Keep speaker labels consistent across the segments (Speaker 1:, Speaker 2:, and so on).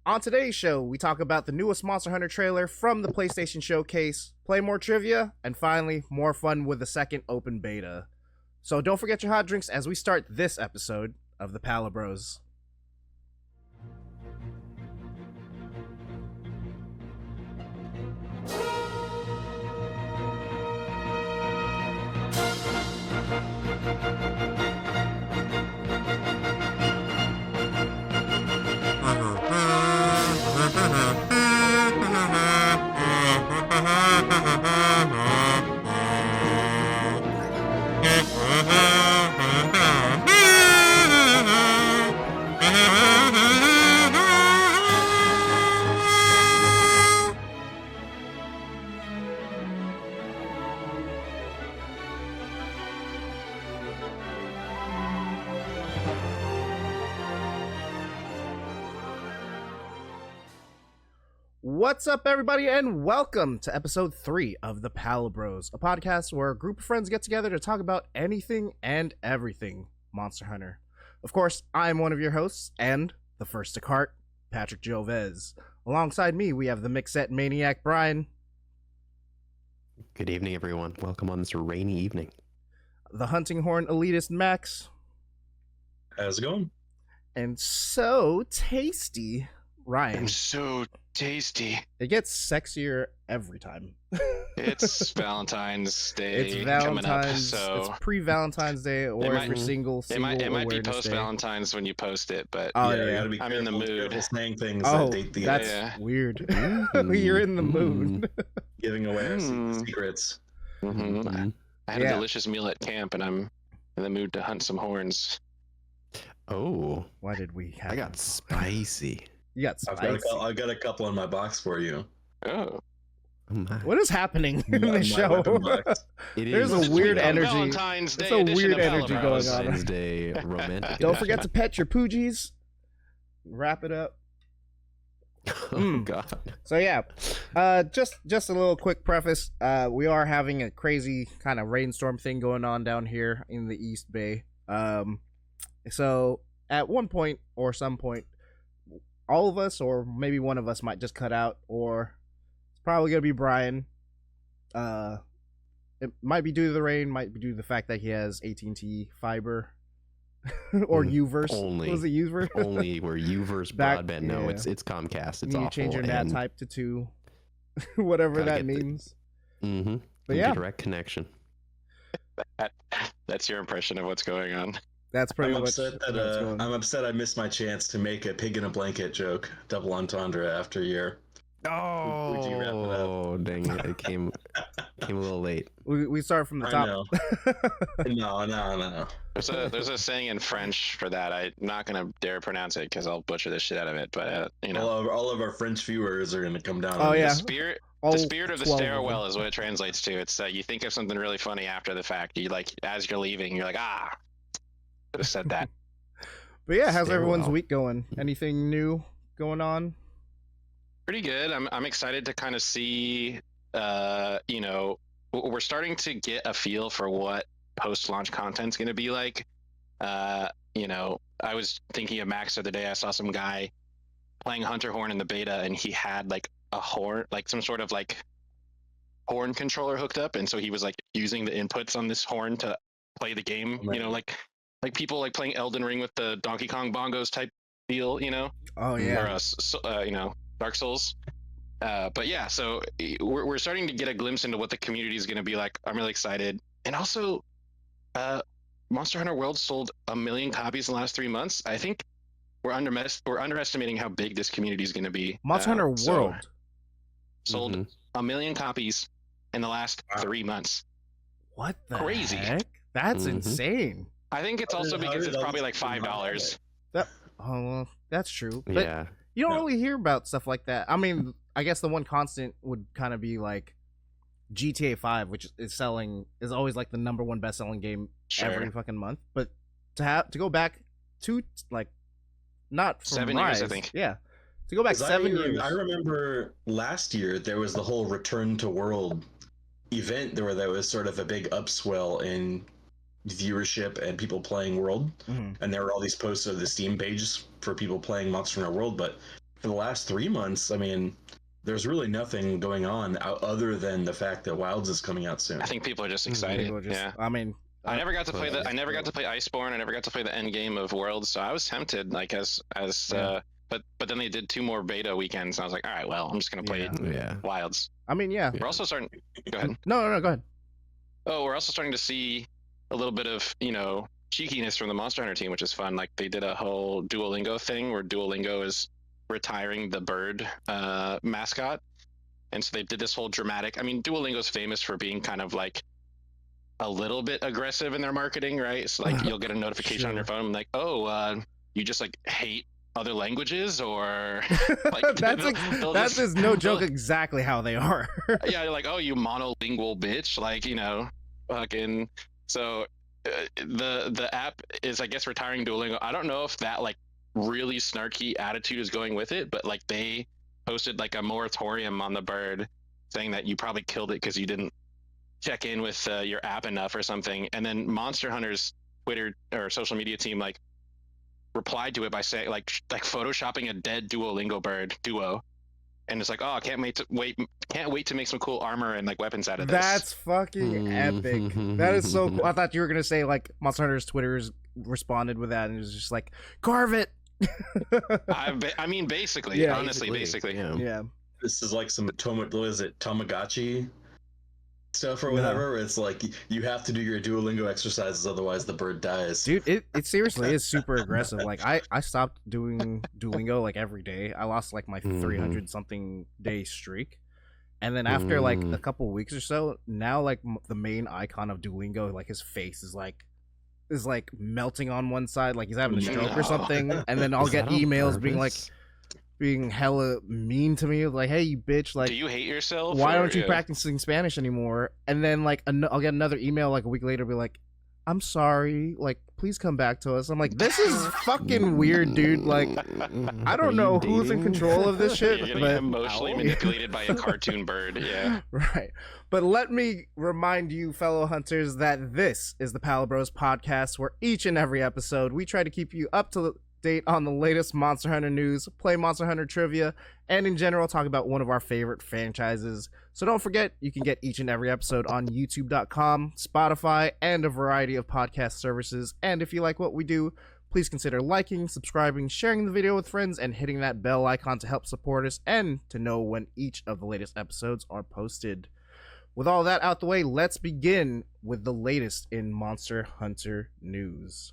Speaker 1: On today's show, we talk about the newest Monster Hunter trailer from the PlayStation Showcase, play more trivia, and finally, more fun with the second open beta. So don't forget your hot drinks as we start this episode of the Palibros. What's up, everybody, and welcome to episode 3 of the Palibros, a podcast where a group of friends get together to talk about anything and everything Monster Hunter. Of course, I'm one of your hosts, and the first to cart, Patrick Jovez. Alongside me, we have the Mixette Maniac, Brian.
Speaker 2: Good evening, everyone. Welcome on this rainy evening.
Speaker 1: The Hunting Horn Elitist, Max.
Speaker 3: How's it going?
Speaker 1: And so tasty, Ryan.
Speaker 4: I'm so tasty.
Speaker 1: It gets sexier every time.
Speaker 4: It's Valentine's Day.
Speaker 1: It's Valentine's.
Speaker 4: Coming up, so
Speaker 1: it's pre-Valentine's Day or every single
Speaker 4: it might be
Speaker 1: Awareness
Speaker 4: post
Speaker 1: Day.
Speaker 4: Valentine's when you post it, but
Speaker 1: Oh
Speaker 3: You
Speaker 1: yeah,
Speaker 3: gotta be
Speaker 4: I'm in the mood.
Speaker 3: careful saying things
Speaker 1: oh,
Speaker 3: that date the
Speaker 1: that's weird. You're in the mood.
Speaker 3: giving away our secrets.
Speaker 4: I had a delicious meal at camp, and I'm in the mood to hunt some horns.
Speaker 2: Oh,
Speaker 1: Why did we have?
Speaker 2: I got spicy.
Speaker 1: You got spicy.
Speaker 3: I've got a couple in my box for you.
Speaker 4: Oh,
Speaker 2: Oh my.
Speaker 1: What is happening in
Speaker 3: My
Speaker 1: the show?
Speaker 3: weapon box.
Speaker 2: It
Speaker 1: There's
Speaker 2: is
Speaker 1: a weird
Speaker 4: Sweet
Speaker 1: energy.
Speaker 4: Valentine's Day
Speaker 1: It's a
Speaker 4: edition
Speaker 1: weird
Speaker 4: of
Speaker 1: energy
Speaker 4: Palibros.
Speaker 1: going on.
Speaker 2: Valentine's Day romantic.
Speaker 1: Don't forget to pet your poogies. Wrap it up.
Speaker 2: Oh God.
Speaker 1: So yeah, just a little quick preface. We are having a crazy kind of rainstorm thing going on down here in the East Bay. So at one point or some point, all of us or maybe one of us might just cut out, or it's probably gonna be Brian. It might be due to the rain, might be due to the fact that he has AT&T fiber. Or Uverse.
Speaker 2: Only.
Speaker 1: Was it Uverse?
Speaker 2: Only where Uverse
Speaker 1: Back-
Speaker 2: broadband. No,
Speaker 1: yeah.
Speaker 2: it's Comcast. It's
Speaker 1: You need
Speaker 2: awful.
Speaker 1: to change your NAT
Speaker 2: and-
Speaker 1: type to 2. Whatever
Speaker 2: Gotta
Speaker 1: that
Speaker 2: get the-
Speaker 1: means.
Speaker 2: Mm-hmm.
Speaker 1: But yeah.
Speaker 2: Direct connection.
Speaker 4: That's your impression of what's going on.
Speaker 1: That's pretty
Speaker 3: I'm
Speaker 1: much
Speaker 3: upset
Speaker 1: what's going
Speaker 3: that
Speaker 1: on.
Speaker 3: I'm upset I missed my chance to make a pig in a blanket joke, double entendre after year. Would you wrap it up?
Speaker 2: Oh, dang it! It came a little late.
Speaker 1: We start from the
Speaker 3: I
Speaker 1: top.
Speaker 3: know. No.
Speaker 4: There's a saying in French for that. I'm not gonna dare pronounce it because I'll butcher the shit out of it. But you know,
Speaker 3: All of our French viewers are gonna come down.
Speaker 1: Oh,
Speaker 3: on
Speaker 1: yeah.
Speaker 4: the
Speaker 3: this.
Speaker 4: spirit.
Speaker 1: All
Speaker 4: The spirit of the
Speaker 1: 12
Speaker 4: stairwell
Speaker 1: them.
Speaker 4: is what it translates to. It's you think of something really funny after the fact. You like as you're leaving, you're like, could have said that.
Speaker 1: But yeah, how's everyone's
Speaker 2: Stairwell.
Speaker 1: week going? Anything new going on?
Speaker 4: Pretty good. I'm excited to kind of see. We're starting to get a feel for what post-launch content's going to be like. I was thinking of Max the other day. I saw some guy playing Hunter Horn in the beta, and he had like a horn, like some sort of like horn controller hooked up, and so he was like using the inputs on this horn to play the game.
Speaker 3: Oh, man.
Speaker 4: Like people like playing Elden Ring with the Donkey Kong bongos type deal.
Speaker 1: Oh yeah.
Speaker 4: Or Dark Souls. But yeah, so we're starting to get a glimpse into what the community is going to be like. I'm really excited. And also, Monster Hunter World sold 1 million copies in the last 3 months. I think we're underestimating how big this community is going to be.
Speaker 1: Monster Hunter
Speaker 4: So,
Speaker 1: World.
Speaker 4: sold
Speaker 2: Mhm.
Speaker 4: 1 million copies in the last 3 months.
Speaker 1: What the
Speaker 4: Crazy.
Speaker 1: heck? That's
Speaker 2: Mhm.
Speaker 1: insane.
Speaker 4: I think it's
Speaker 3: How
Speaker 4: also
Speaker 3: did- how
Speaker 4: because
Speaker 3: did
Speaker 4: it's
Speaker 3: all
Speaker 4: probably
Speaker 3: this
Speaker 4: like
Speaker 3: come out?
Speaker 4: $5.
Speaker 1: Oh, well, that's true. But
Speaker 2: Yeah.
Speaker 1: you don't
Speaker 3: No.
Speaker 1: really hear about stuff like that. I mean, I guess the one constant would kind of be like GTA 5, which is always like the #1 best-selling game every fucking month. But to go back to like not from
Speaker 4: 7 years, I
Speaker 1: Rise,
Speaker 4: think.
Speaker 1: yeah, to go back
Speaker 3: 'Cause
Speaker 1: 7 years.
Speaker 3: I remember last year there was the whole Return to World event where there was sort of a big upswell in viewership and people playing World,
Speaker 1: Mhm.
Speaker 3: and there were all these posts of the Steam pages for people playing Monster Hunter World. But for the last 3 months, I mean, there's really nothing going on other than the fact that Wilds is coming out soon.
Speaker 4: I think people are just excited.
Speaker 1: People are just,
Speaker 4: Yeah.
Speaker 1: I mean,
Speaker 4: I never got to play I never got to play Iceborne. I never got to play the end game of Worlds, so I was tempted. Like but then they did 2 more beta weekends, and I was like, all right, well, I'm just gonna play Wilds.
Speaker 1: I mean, yeah.
Speaker 4: We're also starting. Go ahead.
Speaker 1: No, go ahead.
Speaker 4: Oh, we're also starting to see a little bit of cheekiness from the Monster Hunter team, which is fun. Like they did a whole Duolingo thing where Duolingo is retiring the bird mascot, and so they did this whole dramatic. I mean, Duolingo's famous for being kind of like a little bit aggressive in their marketing, right? So like you'll get a notification on your phone like, oh, you just like hate other languages, or like
Speaker 1: that is no joke exactly how they are.
Speaker 4: Yeah, like, oh, you monolingual bitch, like fucking. So the app is, I guess, retiring Duolingo. I don't know if that like really snarky attitude is going with it, but like they posted like a moratorium on the bird, saying that you probably killed it because you didn't check in with your app enough or something. And then Monster Hunter's Twitter or social media team like replied to it by saying like photoshopping a dead Duolingo bird duo, and it's like, oh, can't wait to make some cool armor and like weapons out of this.
Speaker 1: That's fucking epic. That is so cool. I thought you were gonna say like Monster Hunter's Twitter's responded with that, and it was just like, carve it.
Speaker 4: I mean, basically, honestly, basically.
Speaker 1: Yeah.
Speaker 3: This is like some Tamagotchi stuff or whatever. It's like you have to do your Duolingo exercises, otherwise the bird dies.
Speaker 1: Dude, it seriously is super aggressive. Like I stopped doing Duolingo like every day. I lost like my 300 something day streak, and then after like a couple weeks or so, now like the main icon of Duolingo, like his face is like melting on one side, like he's having a stroke or something, and then I'll get emails being hella mean to me, like, hey, you bitch, like,
Speaker 4: do you hate yourself?
Speaker 1: Why aren't you practicing Spanish anymore? And then like I'll get another email like a week later, be like, I'm sorry, like, please come back to us. I'm like, this is fucking weird, dude. Like, I don't know who's in control of this shit.
Speaker 4: You're getting
Speaker 1: but
Speaker 4: emotionally manipulated by a cartoon bird. Yeah.
Speaker 1: Right. But let me remind you, fellow hunters, that this is the Palibros podcast, where each and every episode we try to keep you up to date on the latest Monster Hunter news, play Monster Hunter trivia, and in general talk about one of our favorite franchises. So don't forget, you can get each and every episode on youtube.com, Spotify, and a variety of podcast services. And if you like what we do, please consider liking, subscribing, sharing the video with friends, and hitting that bell icon to help support us and to know when each of the latest episodes are posted. With all that out the way, let's begin with the latest in Monster Hunter news.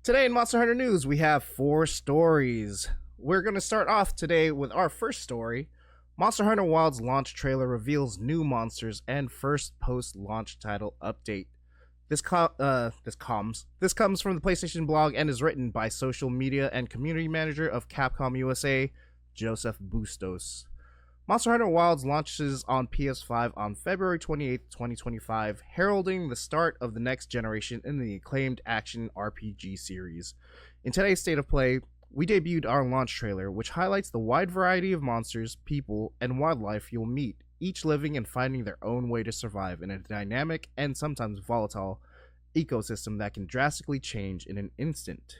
Speaker 1: Today in Monster Hunter news, we have 4 stories. We're going to start off today with our first story. Monster Hunter Wilds launch trailer reveals new monsters and first post-launch title update. This comes from the PlayStation blog and is written by social media and community manager of Capcom USA, Joseph Bustos. Monster Hunter Wilds launches on PS5 on February 28, 2025, heralding the start of the next generation in the acclaimed action RPG series. In today's State of Play, we debuted our launch trailer, which highlights the wide variety of monsters, people, and wildlife you'll meet, each living and finding their own way to survive in a dynamic and sometimes volatile ecosystem that can drastically change in an instant.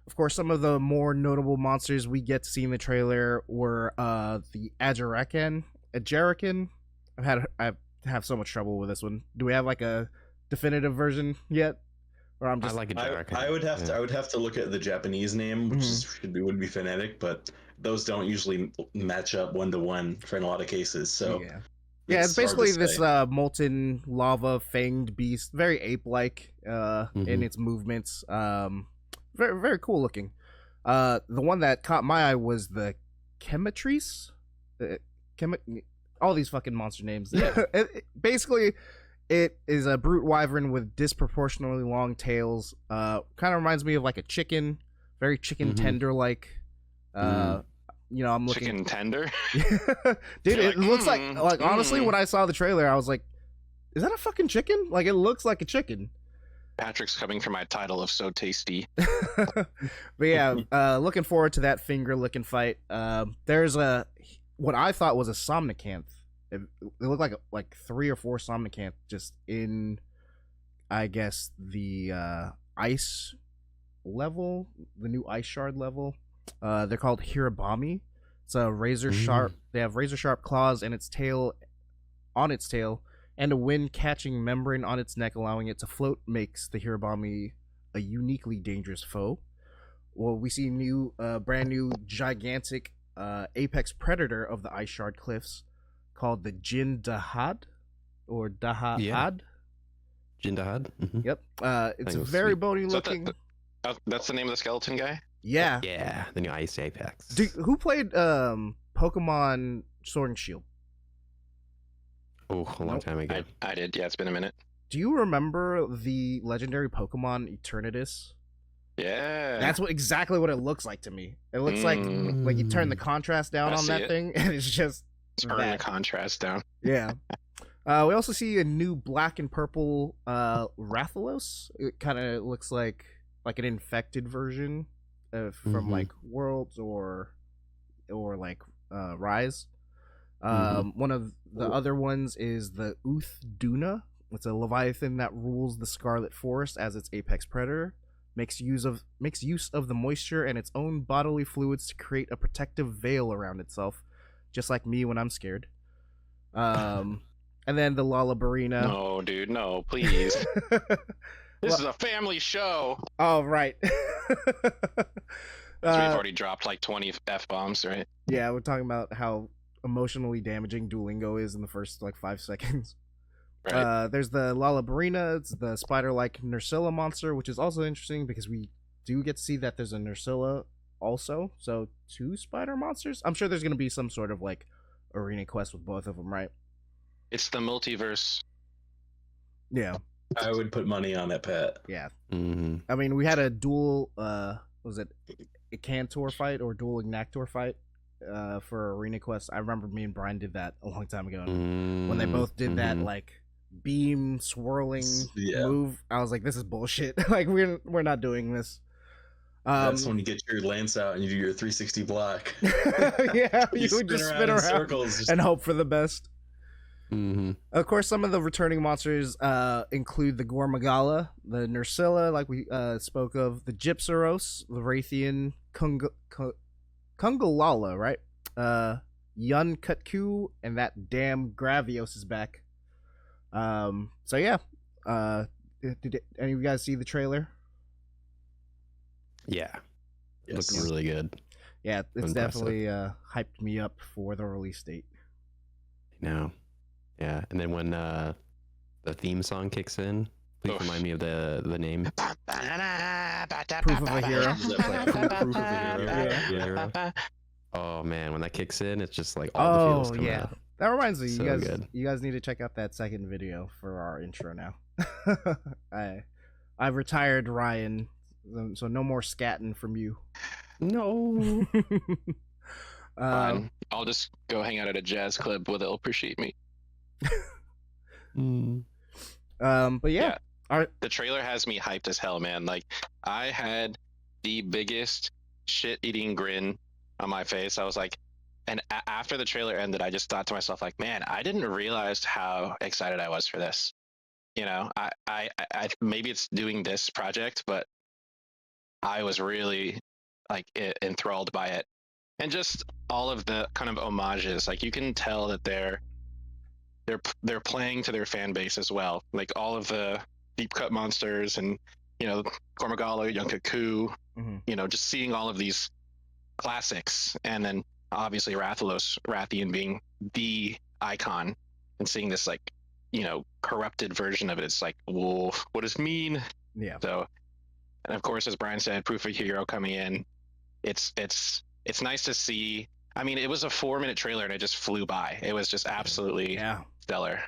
Speaker 1: Of course, some of the more notable monsters we get to see in the trailer were the Ajarakan. I have so much trouble with this one. Do we have like a definitive version yet? Or I'm just
Speaker 2: I like Ajarakan.
Speaker 3: I would have to look at the Japanese name, which would be phonetic, but those don't usually match up 1-to-1 for in a lot of cases. So
Speaker 1: yeah, it's basically this molten lava fanged beast, very ape-like in its movements. Very, very cool looking. The one that caught my eye was the Chematrice. All these fucking monster names. Yeah. Basically, it is a brute wyvern with disproportionately long tails. Kind of reminds me of like a chicken, very chicken tender like. I'm looking.
Speaker 4: Chicken tender.
Speaker 1: Dude, it looks like honestly, when I saw the trailer, I was like, "Is that a fucking chicken?" Like, it looks like a chicken.
Speaker 4: Patrick's coming for my title of so tasty.
Speaker 1: But yeah, looking forward to that finger licking fight. There's what I thought was a Somnicanth. It looked like 3 or 4 Somnicanth just in, I guess, the ice level, the new Ice Shard level. They're called Hirabami. It's a razor sharp. They have razor sharp claws and its tail, and a wind catching membrane on its neck, allowing it to float. Makes the Hirabami a uniquely dangerous foe. Well, we see brand new gigantic apex predator of the Ice Shard Cliffs, called the Jin Dahad, or Dahad.
Speaker 2: Yeah. Jin Dahad.
Speaker 1: Yep. It's
Speaker 2: was
Speaker 1: very
Speaker 2: sweet.
Speaker 1: bony looking.
Speaker 4: That's the name of the skeleton guy?
Speaker 1: Yeah.
Speaker 2: Yeah, the new Ice Apex.
Speaker 1: Who played Pokemon Sword and Shield?
Speaker 2: Oh, a long time ago.
Speaker 4: I did. Yeah, it's been a minute.
Speaker 1: Do you remember the legendary Pokemon Eternatus?
Speaker 4: Yeah.
Speaker 1: That's exactly what it looks like to me. It looks like you turn the contrast down
Speaker 4: I
Speaker 1: on
Speaker 4: see
Speaker 1: that
Speaker 4: it.
Speaker 1: thing, and it's just
Speaker 4: Turn
Speaker 1: that.
Speaker 4: the contrast down.
Speaker 1: Yeah. We also see a new black and purple Rathalos. It kind of looks like an infected version from like Worlds or like Rise. One of the other ones is the Uth Duna. It's a leviathan that rules the Scarlet Forest as its apex predator. Makes use of the moisture and its own bodily fluids to create a protective veil around itself, just like me when I'm scared. And then the Lalabarina.
Speaker 4: No, dude, no, please. This is a family show.
Speaker 1: Oh, right.
Speaker 4: We've already dropped like 20 F-bombs, right?
Speaker 1: Yeah, we're talking about how emotionally damaging Duolingo is in the first like 5 seconds.
Speaker 4: Right.
Speaker 1: There's the Lalabarina. It's the spider-like Nursilla monster, which is also interesting because we do get to see that there's a Nursilla also. So 2 spider monsters. I'm sure there's going to be some sort of like arena quest with both of them, right?
Speaker 4: It's the multiverse.
Speaker 1: Yeah.
Speaker 3: I would put money on it, Pat.
Speaker 1: Yeah.
Speaker 2: Mm-hmm.
Speaker 1: I mean, we had a dual, was it a Cantor fight or dual Ignactor fight for Arena Quest? I remember me and Brian did that a long time ago. When they both did that, like, beam swirling move, I was like, this is bullshit. Like, we're not doing this.
Speaker 3: That's when you get your lance out and you do your 360 block.
Speaker 1: Yeah, you would just spin around
Speaker 3: circles
Speaker 1: and hope for the best.
Speaker 2: Mm-hmm.
Speaker 1: Of course, some of the returning monsters include the Gormagala, the Nursilla, like we spoke of, the Gypsaros, the Raytheon, Kungalala, right? Yun Kutku, and that damn Gravios is back. So yeah. Did any of you guys see the trailer?
Speaker 2: Yeah.
Speaker 3: Yes.
Speaker 2: Looked really good.
Speaker 1: Yeah, it's
Speaker 2: Impressive.
Speaker 1: definitely hyped me up for the release date.
Speaker 2: No. Yeah, and then when the theme song kicks in, please remind me of the name.
Speaker 1: Proof of a Hero.
Speaker 3: Proof of a Hero.
Speaker 2: Yeah. Oh man, when that kicks in, it's just like all the feels come out.
Speaker 1: That reminds me,
Speaker 2: So good.
Speaker 1: you guys need to check out that second video for our intro now. I've retired Ryan, so no more scatting from you.
Speaker 2: No.
Speaker 4: Fine. I'll just go hang out at a jazz club where they'll appreciate me.
Speaker 1: But yeah.
Speaker 4: The trailer has me hyped as hell, man. Like, I had the biggest shit-eating grin on my face. I was like, and after the trailer ended, I just thought to myself, like, man, I didn't realize how excited I was for this. You know, I maybe it's doing this project, but I was really like enthralled by it, and just all of the kind of homages. Like, you can tell that they're playing to their fan base as well. Like, all of the deep cut monsters, and Gormagala, Yunkaku, you know, just seeing all of these classics, and then obviously Rathian being the icon, and seeing this like, corrupted version of it. It's like, whoa, what does it mean?
Speaker 1: Yeah.
Speaker 4: So, and of course, as Brian said, Proof of a Hero coming in. It's nice to see. I mean, it was a 4-minute trailer and it just flew by. It was just absolutely stellar.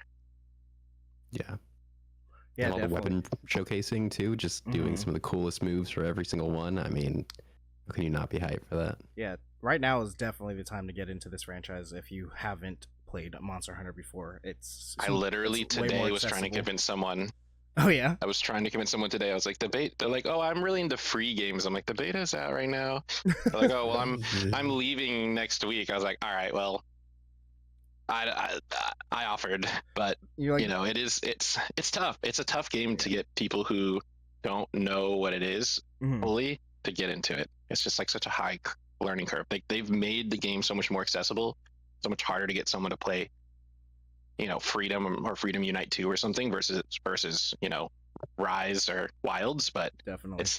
Speaker 2: Yeah.
Speaker 1: Yeah,
Speaker 2: and all
Speaker 1: definitely.
Speaker 2: the weapon showcasing too, just doing some of the coolest moves for every single one. I mean, how can you not be hyped for that?
Speaker 1: Yeah, right now is definitely the time to get into this franchise if you haven't played Monster Hunter before.
Speaker 4: I literally today was trying to convince someone.
Speaker 1: Oh yeah.
Speaker 4: I was trying to convince someone today. I was like, they're like, oh, I'm really into free games. I'm like, the beta's out right now. They're like, oh, well, I'm leaving next week. I was like, all right, well, I offered, but it's tough. It's a tough game to get people who don't know what it is fully to get into it. It's just like such a high learning curve. Like they've made the game so much more accessible, so much harder to get someone to play, Freedom or Freedom Unite 2 or something versus Rise or Wilds, but
Speaker 1: Definitely.
Speaker 4: it's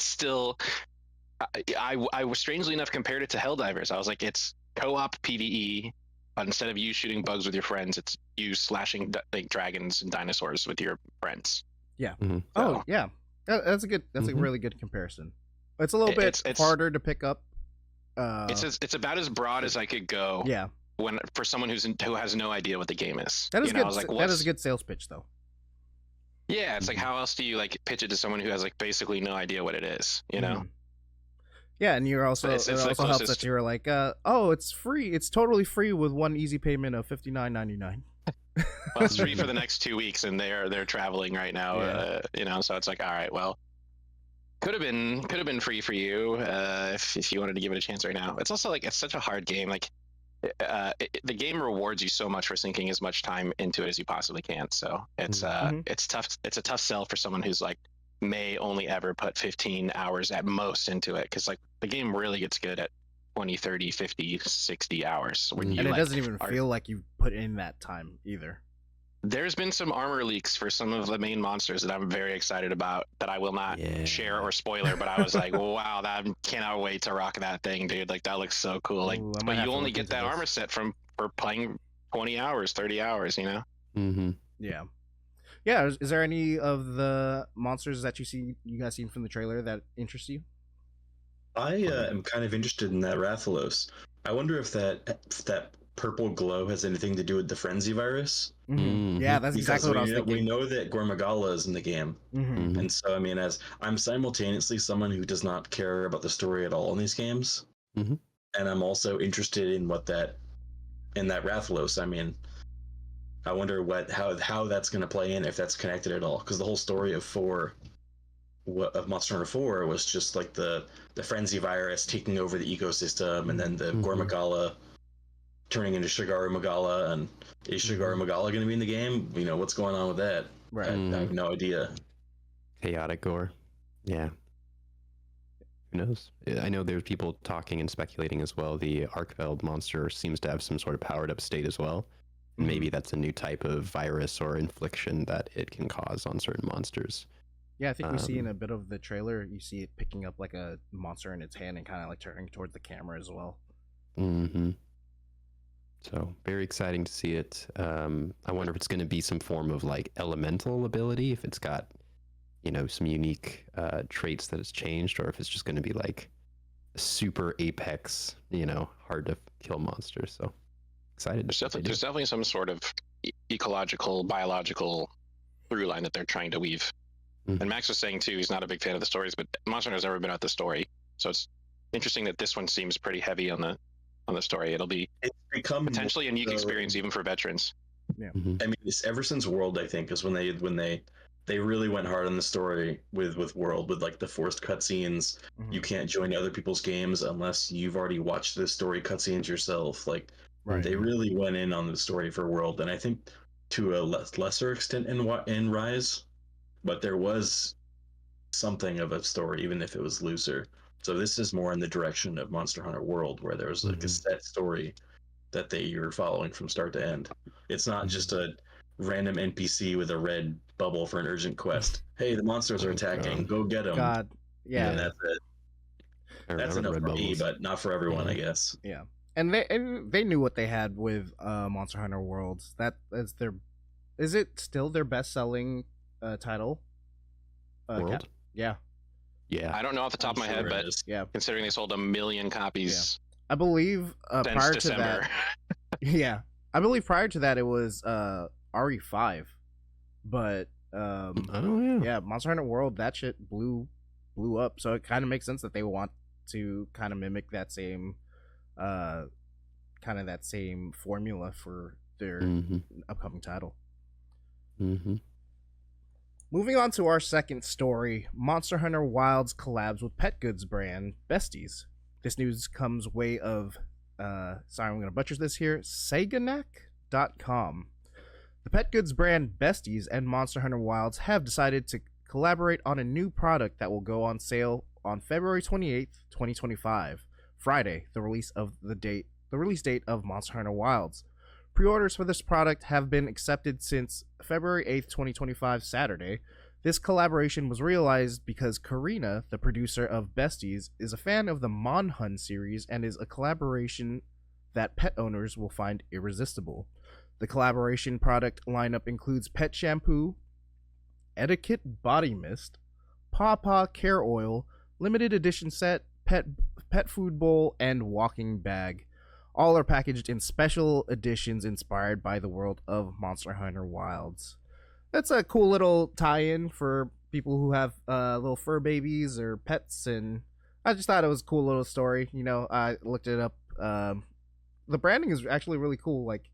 Speaker 4: still I was strangely enough compared it to Helldivers. I was like, it's co-op PvE, but instead of you shooting bugs with your friends, it's you slashing like dragons and dinosaurs with your friends.
Speaker 1: Yeah.
Speaker 2: Mm-hmm.
Speaker 1: Oh, yeah. That's a really good comparison. It's a little bit harder to pick up.
Speaker 4: It's about as broad as I could go.
Speaker 1: Yeah.
Speaker 4: For someone who has no idea what the game is.
Speaker 1: That is good. That is a good sales pitch, though.
Speaker 4: Yeah, it's like, how else do you like pitch it to someone who has like basically no idea what it is?
Speaker 1: Yeah, and you're also
Speaker 4: It's
Speaker 1: it also helps that you're like, it's free. It's totally free with one easy payment of $59.99.
Speaker 4: Well, it's free for the next 2 weeks, and they're traveling right now. So it's like, all right, well, could have been free for you if you wanted to give it a chance right now. It's also like, it's such a hard game. Like the game rewards you so much for sinking as much time into it as you possibly can. So it's it's tough. It's a tough sell for someone who's like may only ever put 15 hours at most into it, because like the game really gets good at 20, 30, 50, 60 hours when
Speaker 1: and it doesn't even feel like you put in that time either.
Speaker 4: There's been some armor leaks for some of the main monsters that I'm very excited about, that I will not share or spoiler, but I was like, wow, that cannot wait to rock that thing, dude. Like, that looks so cool. Like, but you only get that armor set for playing 20 hours, 30 hours,
Speaker 2: Mm-hmm.
Speaker 1: Yeah. Yeah, is there any of the monsters that you guys seen from the trailer that interest you?
Speaker 3: I am kind of interested in that Rathalos. I wonder if that purple glow has anything to do with the frenzy virus.
Speaker 1: Mm-hmm. Yeah, that's exactly what I was thinking.
Speaker 3: We know that Gormagala is in the game, and so I mean, as I'm simultaneously someone who does not care about the story at all in these games, and I'm also interested in that Rathalos. I mean, I wonder how that's going to play in, if that's connected at all, because the whole story of Monster Hunter 4 was just like the frenzy virus taking over the ecosystem, and then the Gormagala turning into Shigaru Magala. And is Shigaru Magala going to be in the game? What's going on with that?
Speaker 1: Right.
Speaker 3: I have no idea.
Speaker 2: Chaotic gore. Yeah. Who knows? I know there's people talking and speculating as well. The Arkveld monster seems to have some sort of powered up state as well. Maybe that's a new type of virus or infliction that it can cause on certain monsters.
Speaker 1: Yeah, I think we see in a bit of the trailer, you see it picking up like a monster in its hand and kind of like turning towards the camera as well.
Speaker 2: So very exciting to see it. I wonder if it's going to be some form of like elemental ability, if it's got, some unique traits that has changed, or if it's just going to be like a super apex, hard to kill monster. So excited.
Speaker 4: There's definitely some sort of ecological, biological through line that they're trying to weave. And Max was saying too, he's not a big fan of the stories, but Monster Hunter's never been about the story, so it's interesting that this one seems pretty heavy on the story. It'll be potentially a unique experience even for veterans.
Speaker 1: Yeah.
Speaker 3: I mean, it's ever since World, I think, is when they really went hard on the story with World, with like the forced cutscenes. You can't join other people's games unless you've already watched the story cutscenes yourself. Like, they really went in on the story for World, and I think to a lesser extent in Rise, but there was something of a story, even if it was looser. So this is more in the direction of Monster Hunter World, where there's like a set story that you're following from start to end. It's not just a random NPC with a red bubble for an urgent quest. Hey, the monsters are attacking. Go get them.
Speaker 1: God, yeah.
Speaker 3: And that's it. That's enough for me, but not for everyone, I guess.
Speaker 1: Yeah, and they knew what they had with Monster Hunter Worlds. Is it still their best-selling title?
Speaker 2: World?
Speaker 1: Yeah.
Speaker 4: I don't know off the top of my head, but considering they sold 1 million copies,
Speaker 1: I believe prior
Speaker 4: December.
Speaker 1: to that, I believe prior to that it was RE5, but Monster Hunter World, that shit blew up. So it kind of makes sense that they want to kind of mimic that same formula for their upcoming title. Moving on to our second story, Monster Hunter Wilds collabs with pet goods brand Besties. This news comes way of, sorry, I'm going to butcher this here, Saganac.com. The pet goods brand Besties and Monster Hunter Wilds have decided to collaborate on a new product that will go on sale on February 28th, 2025, Friday, the release date of Monster Hunter Wilds. Pre-orders for this product have been accepted since February 8th, 2025, Saturday. This collaboration was realized because Karina, the producer of Besties, is a fan of the Monhun series and is a collaboration that pet owners will find irresistible. The collaboration product lineup includes pet shampoo, etiquette body mist, Paw care oil, limited edition set, pet food bowl, and walking bag. All are packaged in special editions inspired by the world of Monster Hunter Wilds. That's a cool little tie-in for people who have little fur babies or pets, and I just thought it was a cool little story. You know, I looked it up. The branding is actually really cool. Like,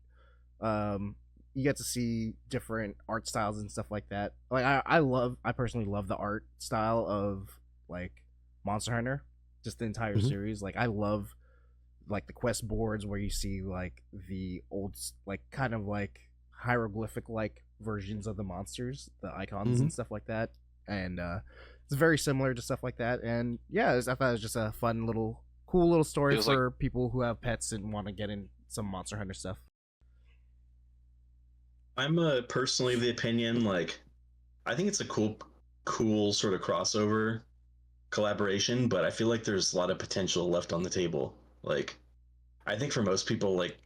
Speaker 1: you get to see different art styles and stuff like that. Like, I personally love the art style of like Monster Hunter, just the entire series. Like, I love like the quest boards where you see like the old, like kind of like hieroglyphic like versions of the monsters, the icons and stuff like that, and it's very similar to stuff like that. And yeah, I thought it was just a fun little cool little story for people who have pets and want to get in some Monster Hunter stuff.
Speaker 3: I'm personally of the opinion, like, I think it's a cool sort of crossover collaboration, but I feel like there's a lot of potential left on the table. Like, I think for most people, like,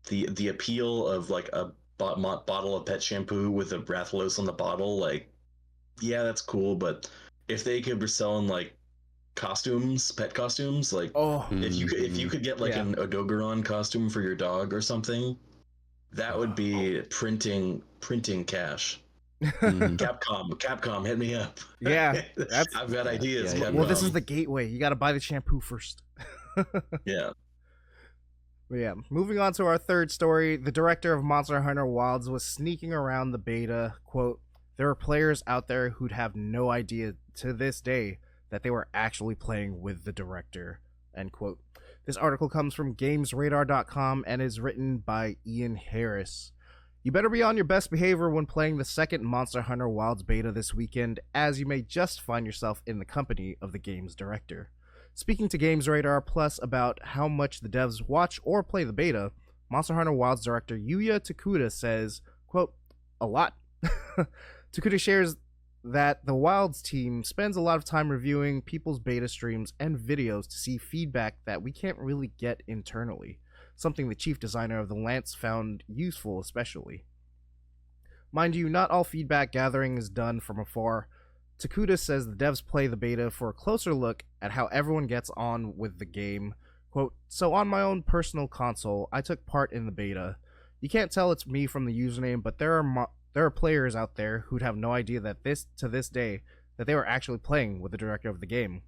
Speaker 3: the appeal of like a bottle of pet shampoo with a Rathalos on the bottle, like, yeah, that's cool, but if they could be selling like pet costumes, like, if you could get like an Odogaron costume for your dog or something, that would be printing cash. Capcom, hit me up.
Speaker 1: Yeah,
Speaker 3: I've got ideas.
Speaker 1: Yeah. Well, this is the gateway. You got to buy the shampoo first.
Speaker 3: Yeah.
Speaker 1: Yeah, moving on to our third story. The director of Monster Hunter Wilds was sneaking around the beta. Quote, there are players out there who'd have no idea to this day that they were actually playing with the director. End quote. This article comes from GamesRadar.com and is written by Ian Harris. You better be on your best behavior when playing the second Monster Hunter Wilds beta this weekend, as you may just find yourself in the company of the game's director. Speaking to Games Radar Plus about how much the devs watch or play the beta, Monster Hunter Wilds director Yuya Takuda says, quote, a lot. Takuda shares that the Wilds team spends a lot of time reviewing people's beta streams and videos to see feedback that we can't really get internally, something the chief designer of the Lance found useful especially. Mind you, not all feedback gathering is done from afar. Takuda says the devs play the beta for a closer look at how everyone gets on with the game. Quote, so on my own personal console, I took part in the beta. You can't tell it's me from the username, but there are players out there who'd have no idea that to this day that they were actually playing with the director of the game.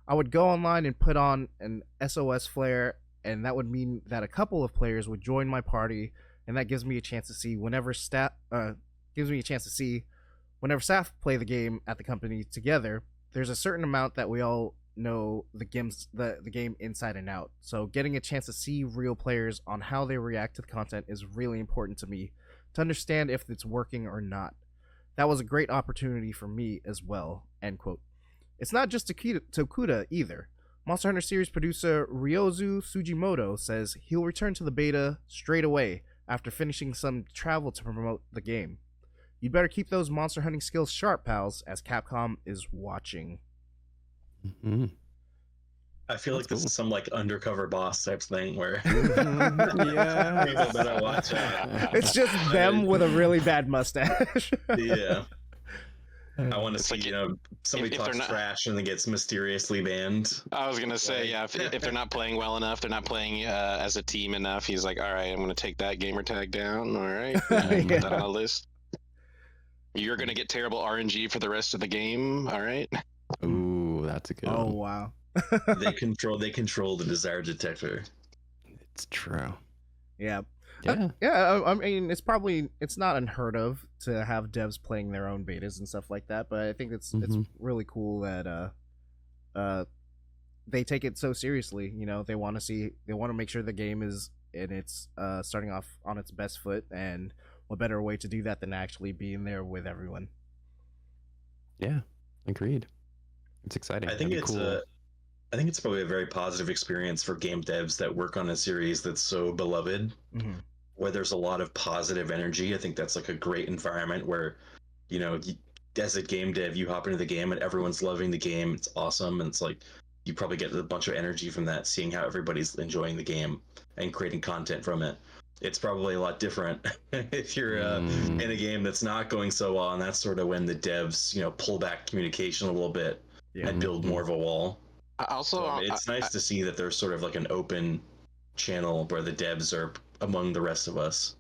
Speaker 1: I would go online and put on an SOS flare, and that would mean that a couple of players would join my party, and that gives me a chance to see whenever staff play the game at the company together. There's a certain amount that we all know the game inside and out. So getting a chance to see real players on how they react to the content is really important to me to understand if it's working or not. That was a great opportunity for me as well. End quote. It's not just Takuda either. Monster Hunter series producer Ryozu Sugimoto says he'll return to the beta straight away after finishing some travel to promote the game. You'd better keep those monster hunting skills sharp, pals, as Capcom is watching.
Speaker 2: Mm-hmm.
Speaker 3: I feel like this is some like undercover boss type thing where
Speaker 1: yeah,
Speaker 3: people better watch out.
Speaker 1: It's just them with a really bad mustache.
Speaker 3: Yeah. I want to see, somebody talks trash and then gets mysteriously banned.
Speaker 4: I was gonna say, yeah, if they're not playing well enough, they're not playing as a team enough. He's like, all right, I'm gonna take that gamer tag down. All right, put that on the list. You're gonna get terrible RNG for the rest of the game. All right.
Speaker 2: Ooh, that's a good one.
Speaker 1: Oh wow.
Speaker 3: They control the desire detector.
Speaker 2: It's true.
Speaker 1: Yeah.
Speaker 2: Yeah.
Speaker 1: I mean, it's not unheard of to have devs playing their own betas and stuff like that, but I think it's really cool that they take it so seriously. You know, they want to make sure the game is starting off on its best foot, and what better way to do that than actually being there with everyone.
Speaker 2: Yeah, agreed. It's exciting.
Speaker 3: I think
Speaker 2: That'd be cool.
Speaker 3: I think it's probably a very positive experience for game devs that work on a series that's so beloved,
Speaker 1: Mm-hmm.
Speaker 3: where there's a lot of positive energy. I think that's like a great environment where, as a game dev, you hop into the game and everyone's loving the game. It's awesome, and it's like you probably get a bunch of energy from that, seeing how everybody's enjoying the game and creating content from it. It's probably a lot different if you're in a game that's not going so well, and that's sort of when the devs, pull back communication a little bit and build more of a wall.
Speaker 4: Also,
Speaker 3: It's nice to see that there's sort of like an open channel where the devs are among the rest of us.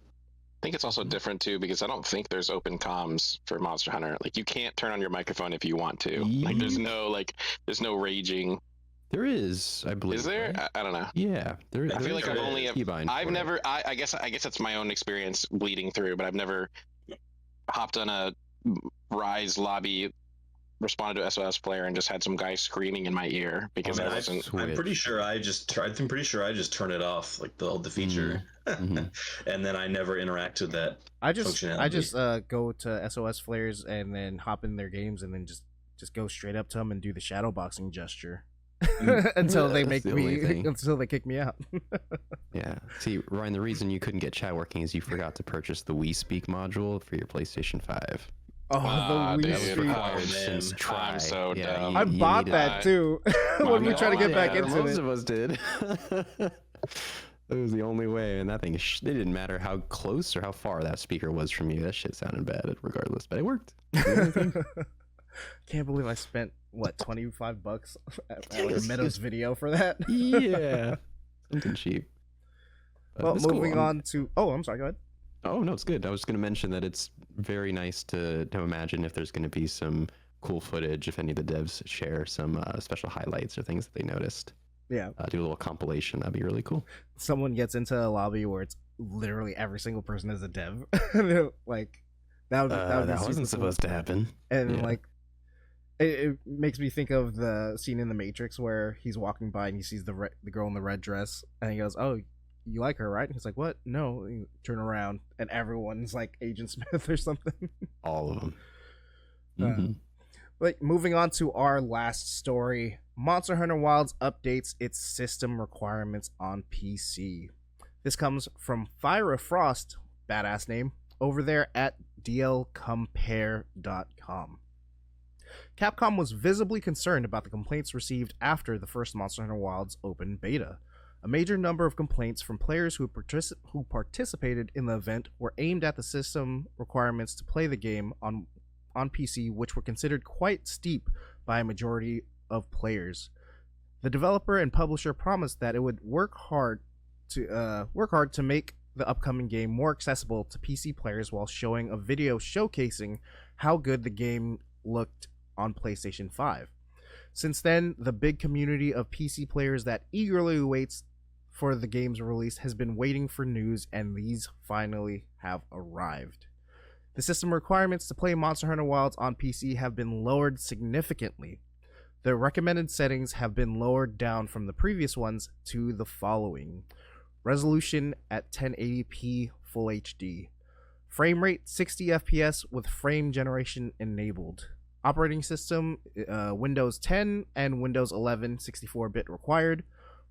Speaker 4: I think it's also different too because I don't think there's open comms for Monster Hunter. Like you can't turn on your microphone if you want to. Like there's no raging.
Speaker 2: There is, I believe.
Speaker 4: Is there?
Speaker 2: Right?
Speaker 4: I don't know.
Speaker 2: Yeah, there is.
Speaker 4: I feel like I've only. I've never.
Speaker 2: It.
Speaker 4: I guess that's my own experience bleeding through, but I've never hopped on a Rise lobby, responded to a SOS player, and just had some guy screaming in my ear because I wasn't.
Speaker 3: I'm pretty sure I just turned it off, like the feature, and then I never interact with that.
Speaker 1: I just go to SOS flares and then hop in their games and then just go straight up to them and do the shadow boxing gesture. until they kick me out.
Speaker 2: Yeah. See, Ryan, the reason you couldn't get chat working is you forgot to purchase the Wii Speak module for your PlayStation 5.
Speaker 1: Oh, the Wii
Speaker 2: Speak.
Speaker 1: Speak.
Speaker 2: Since try.
Speaker 4: I'm so dumb.
Speaker 1: I bought that too when we tried to get back into
Speaker 2: most
Speaker 1: it.
Speaker 2: of us did. It was the only way, and that thing, it didn't matter how close or how far that speaker was from you. That shit sounded bad regardless, but it worked.
Speaker 1: Can't believe I spent $25 at Meadows Video for that.
Speaker 2: Yeah, something cheap.
Speaker 1: Well, moving on to I'm sorry, go ahead.
Speaker 2: Oh no, it's good. I was going to mention that it's very nice to imagine if there's going to be some cool footage, if any of the devs share some special highlights or things that they noticed.
Speaker 1: Yeah,
Speaker 2: do a little compilation. That'd be really cool.
Speaker 1: Someone gets into a lobby where it's literally every single person is a dev. Like that
Speaker 2: wasn't supposed to happen.
Speaker 1: And like it makes me think of the scene in The Matrix where he's walking by and he sees the girl in the red dress and he goes, "Oh, you like her, right?" And he's like, "What? No." And turn around and everyone's like Agent Smith or something.
Speaker 2: All of them.
Speaker 1: Like moving on to our last story, Monster Hunter Wilds updates its system requirements on PC. This comes from Fire of Frost, badass name, over there at dlcompare.com. Capcom was visibly concerned about the complaints received after the first Monster Hunter Wilds open beta. A major number of complaints from players who participated in the event were aimed at the system requirements to play the game on PC, which were considered quite steep by a majority of players. The developer and publisher promised that it would work hard to make the upcoming game more accessible to PC players while showing a video showcasing how good the game looked on PlayStation 5. Since then, the big community of PC players that eagerly waits for the game's release has been waiting for news, and these finally have arrived. The system requirements to play Monster Hunter Wilds on PC have been lowered significantly. The recommended settings have been lowered down from the previous ones to the following: resolution at 1080p Full HD, frame rate 60 FPS with frame generation enabled, operating system Windows 10 and Windows 11 64-bit required,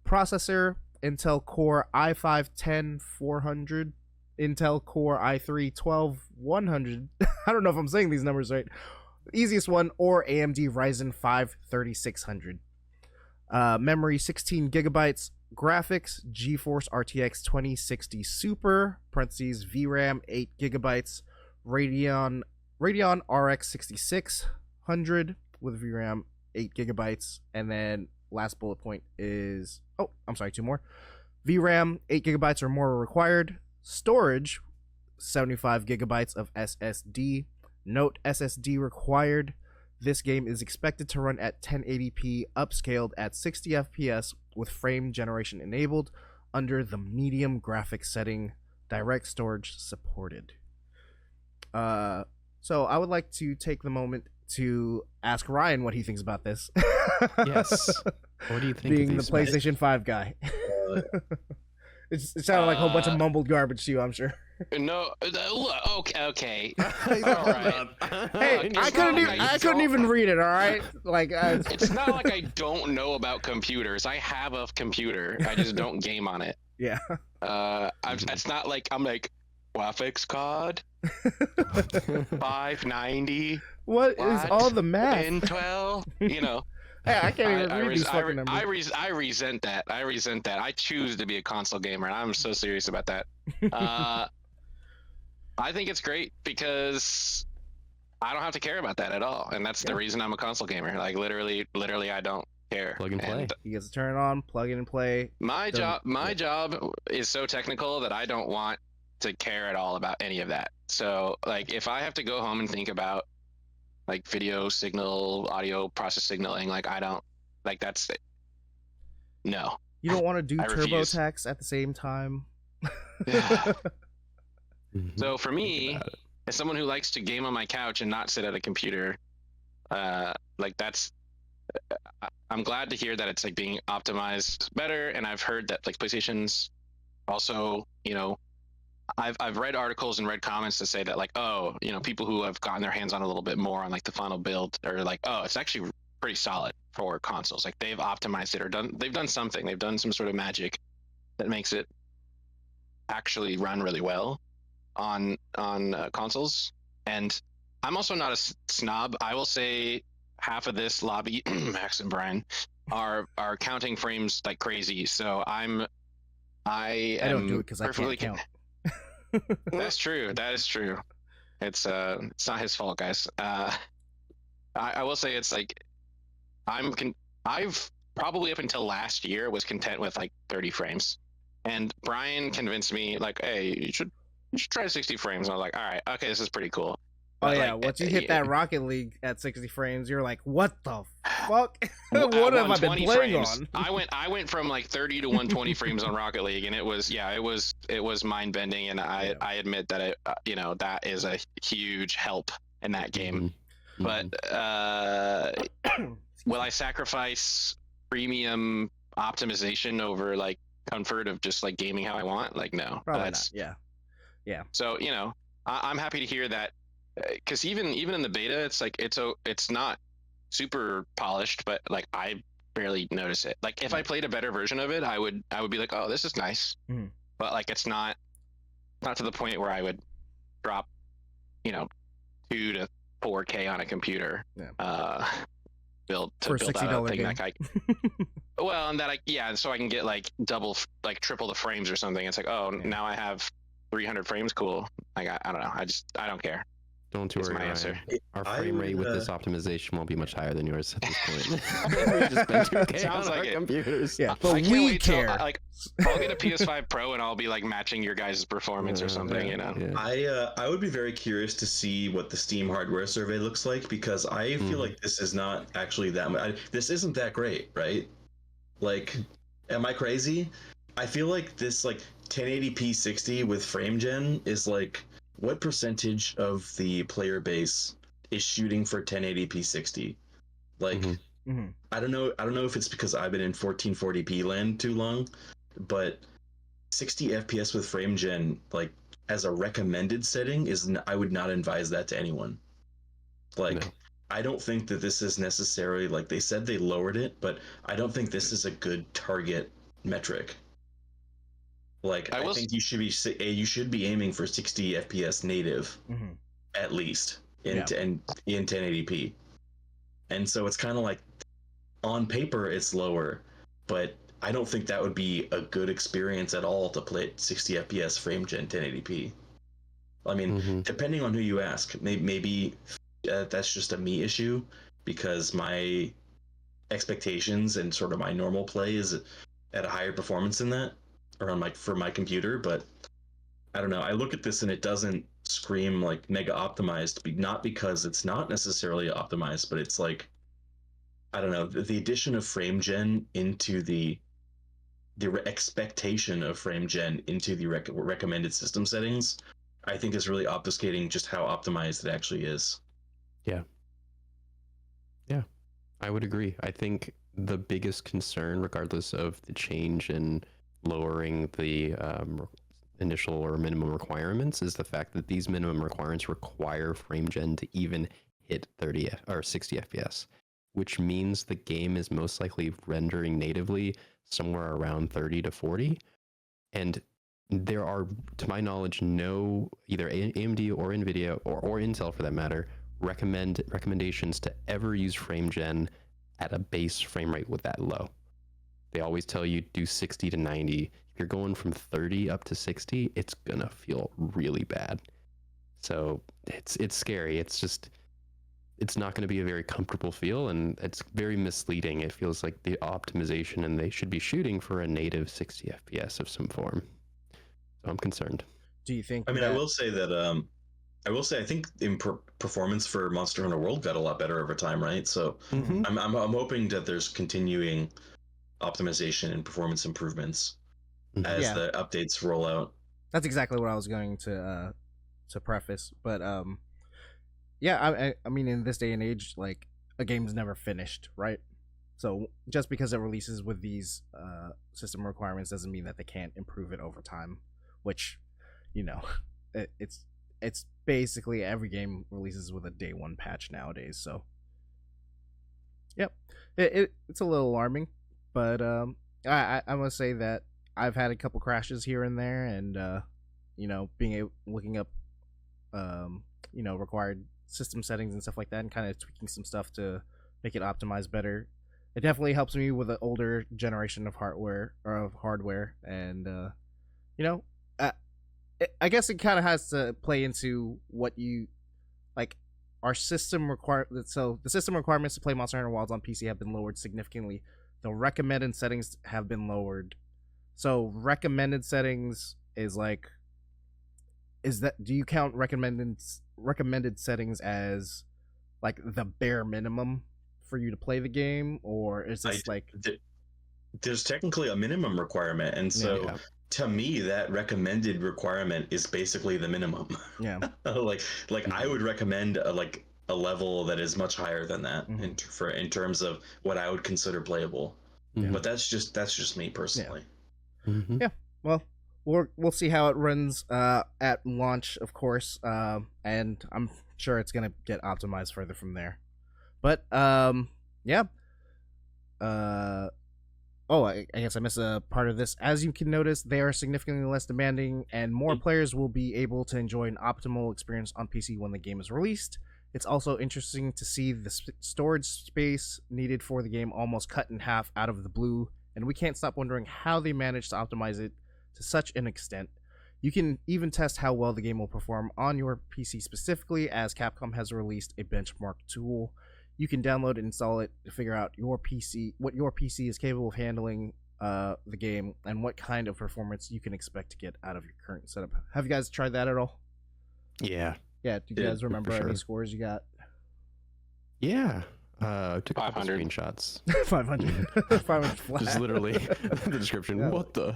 Speaker 1: processor Intel Core i5-10400, Intel Core i3-12100. I don't know if I'm saying these numbers right. Easiest one, or AMD Ryzen 5 3600. Memory 16 gigabytes. Graphics GeForce RTX 2060 Super (VRAM 8 gigabytes). Radeon RX 6600 with VRAM 8 gigabytes. And then last bullet point is two more. VRAM 8 gigabytes or more are required. Storage 75 gigabytes of SSD. Note, SSD required. This game is expected to run at 1080p upscaled at 60 FPS with frame generation enabled under the medium graphics setting. Direct storage supported. So I would like to take the moment to ask Ryan what he thinks about this.
Speaker 2: Yes. What do you think?
Speaker 1: Being the PlayStation 5 guy. It sounded like a whole bunch of mumbled garbage to you, I'm sure.
Speaker 4: No, okay.
Speaker 2: All
Speaker 4: right.
Speaker 1: Hey,
Speaker 4: It's
Speaker 1: I couldn't even read it. All right, like
Speaker 4: it's not like I don't know about computers. I have a computer. I just don't game on it.
Speaker 1: yeah.
Speaker 4: It's not like I'm like graphics card 590.
Speaker 1: What is all the math?
Speaker 4: Intel, you know.
Speaker 1: Hey, I can't even read these fucking numbers.
Speaker 4: I resent that. I choose to be a console gamer, and I'm so serious about that. I think it's great because I don't have to care about that at all, and that's the reason I'm a console gamer. Like literally, I don't care.
Speaker 2: Plug and play.
Speaker 1: You get to turn it on, plug it and play.
Speaker 4: My job is so technical that I don't want to care at all about any of that. So like, if I have to go home and think about like video signal, audio process signaling, like I don't like that's it. No.
Speaker 1: You don't want to do
Speaker 4: refuse.
Speaker 1: TurboTax at the same time.
Speaker 4: So for me, as someone who likes to game on my couch and not sit at a computer, like that's, I'm glad to hear that it's like being optimized better. And I've heard that like PlayStation's also, you know, I've read articles and read comments to say that like, oh, you know, people who have gotten their hands on a little bit more on like the final build are like, oh, it's actually pretty solid for consoles. Like they've optimized it or they've done something. They've done some sort of magic that makes it actually run really well on consoles. And I'm also not a snob. I will say half of this lobby, Max and Brian, are counting frames like crazy. So I
Speaker 1: don't do it because I can't count.
Speaker 4: That's true. That is true. It's not his fault, guys. I will say it's like I've probably up until last year was content with like 30 frames, and Brian convinced me like, hey, you should try 60 frames. And I was like, all right, okay, this is pretty cool.
Speaker 1: But yeah,
Speaker 4: like,
Speaker 1: once you hit that Rocket League at 60 frames, you're like, what the fuck? What have I been playing on?
Speaker 4: I went from like 30 to 120 frames on Rocket League, and it was mind bending, and I admit that it you know, that is a huge help in that game. But will I sacrifice premium optimization over like comfort of just like gaming how I want? Like no,
Speaker 1: probably not. Yeah.
Speaker 4: So you know, I'm happy to hear that. Because even in the beta, it's like it's not super polished, but like I barely notice it. Like if I played a better version of it, I would be like, oh, this is nice. But like it's not to the point where I would drop, you know, 2 to 4K on a computer. Build
Speaker 1: for a $60
Speaker 4: out a thing
Speaker 1: game.
Speaker 4: like well, and that so I can get like triple the frames or something. It's like, oh, now I have 300 frames. Cool. Like I don't know. I don't care.
Speaker 2: Don't worry,
Speaker 4: my answer.
Speaker 2: Our frame rate with this optimization won't be much higher than yours at this point. We just spent 2K
Speaker 4: Sounds
Speaker 2: on
Speaker 4: like
Speaker 2: our computers.
Speaker 1: Yeah, but
Speaker 4: I can't
Speaker 1: we
Speaker 4: wait till,
Speaker 1: care.
Speaker 4: I'll get a PS5 Pro and I'll be like matching your guys' performance or something, you know.
Speaker 2: Yeah.
Speaker 3: I would be very curious to see what the Steam hardware survey looks like, because I feel like this is not actually that much. This isn't that great, right? Like, am I crazy? I feel like this like 1080p 60 with frame gen is like, what percentage of the player base is shooting for 1080p 60? Like, I don't know if it's because I've been in 1440p land too long, but 60 FPS with frame gen, like as a recommended setting, I would not advise that to anyone. Like, no. I don't think that this is necessarily, like they said they lowered it, but I don't think this is a good target metric. Like, I think you should be aiming for 60 FPS native, at least in 1080p. And so it's kind of like, on paper it's lower, but I don't think that would be a good experience at all to play at 60 FPS frame gen 1080p. I mean, depending on who you ask, maybe that's just a me issue, because my expectations and sort of my normal play is at a higher performance than that, or on for my computer. But I don't know, I look at this and it doesn't scream like mega optimized, not because it's not necessarily optimized, but it's like, I don't know, the addition of frame gen into the expectation of frame gen into the recommended system settings, I think is really obfuscating just how optimized it actually is. Yeah,
Speaker 2: I would agree. I think the biggest concern, regardless of the change in lowering the initial or minimum requirements is the fact that these minimum requirements require frame gen to even hit 30 or 60 FPS, which means the game is most likely rendering natively somewhere around 30 to 40. And there are, to my knowledge, no either AMD or NVIDIA or Intel for that matter recommendations to ever use frame gen at a base frame rate with that low. They always tell you do 60 to 90. If you're going from 30 up to 60, it's gonna feel really bad. So it's scary. It's not going to be a very comfortable feel, and it's very misleading. It feels like the optimization, and they should be shooting for a native 60 FPS of some form. So I'm concerned.
Speaker 1: Do you think?
Speaker 3: I mean, I will say that I think performance for Monster Hunter World got a lot better over time, right? So I'm hoping that there's continuing optimization and performance improvements as the updates roll out.
Speaker 1: That's exactly what I was going to preface, but yeah, I mean, in this day and age, like, a game's never finished, right? So just because it releases with these system requirements doesn't mean that they can't improve it over time, which, you know, it's basically every game releases with a day one patch nowadays. So yep, it's a little alarming, but I must say that I've had a couple crashes here and there, and you know, looking up you know, required system settings and stuff like that, and kind of tweaking some stuff to make it optimize better. It definitely helps me with an older generation of hardware, and you know, I guess it kind of has to play into what you like. Our system so the system requirements to play Monster Hunter Wilds on PC have been lowered significantly. The recommended settings have been lowered. So recommended settings is like, do you count recommended settings as like the bare minimum for you to play the game, or is this
Speaker 3: there's technically a minimum requirement, and so to me that recommended requirement is basically the minimum. like I would recommend a level that is much higher than that in terms of what I would consider playable. But that's just me personally.
Speaker 1: Well, we'll see how it runs at launch, of course, and I'm sure it's gonna get optimized further from there. But yeah. I guess I missed a part of this. As you can notice, they are significantly less demanding, and more players will be able to enjoy an optimal experience on PC when the game is released. It's also interesting to see the storage space needed for the game almost cut in half out of the blue, and we can't stop wondering how they managed to optimize it to such an extent. You can even test how well the game will perform on your PC specifically, as Capcom has released a benchmark tool. You can download and install it to figure out what your PC is capable of handling the game, and what kind of performance you can expect to get out of your current setup. Have you guys tried that at all?
Speaker 2: Yeah.
Speaker 1: Yeah. Do you guys remember any scores you got?
Speaker 2: Yeah. Took 500 screenshots.
Speaker 1: 500. 500 flat.
Speaker 2: Just literally the description.
Speaker 1: Yeah.
Speaker 2: What the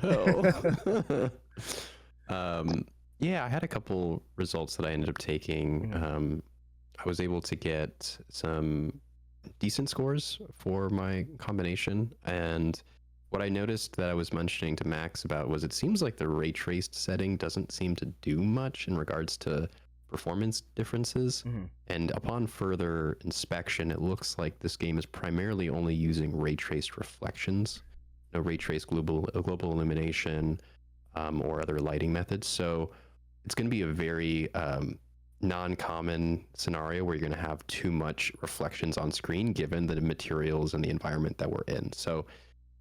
Speaker 2: hell? Yeah, I had a couple results that I ended up taking. I was able to get some decent scores for my combination, and what I noticed that I was mentioning to Max about was it seems like the ray traced setting doesn't seem to do much in regards to performance differences. And upon further inspection, it looks like this game is primarily only using ray traced reflections, no ray traced global illumination or other lighting methods. So it's going to be a very non-common scenario where you're going to have too much reflections on screen given the materials and the environment that we're in. So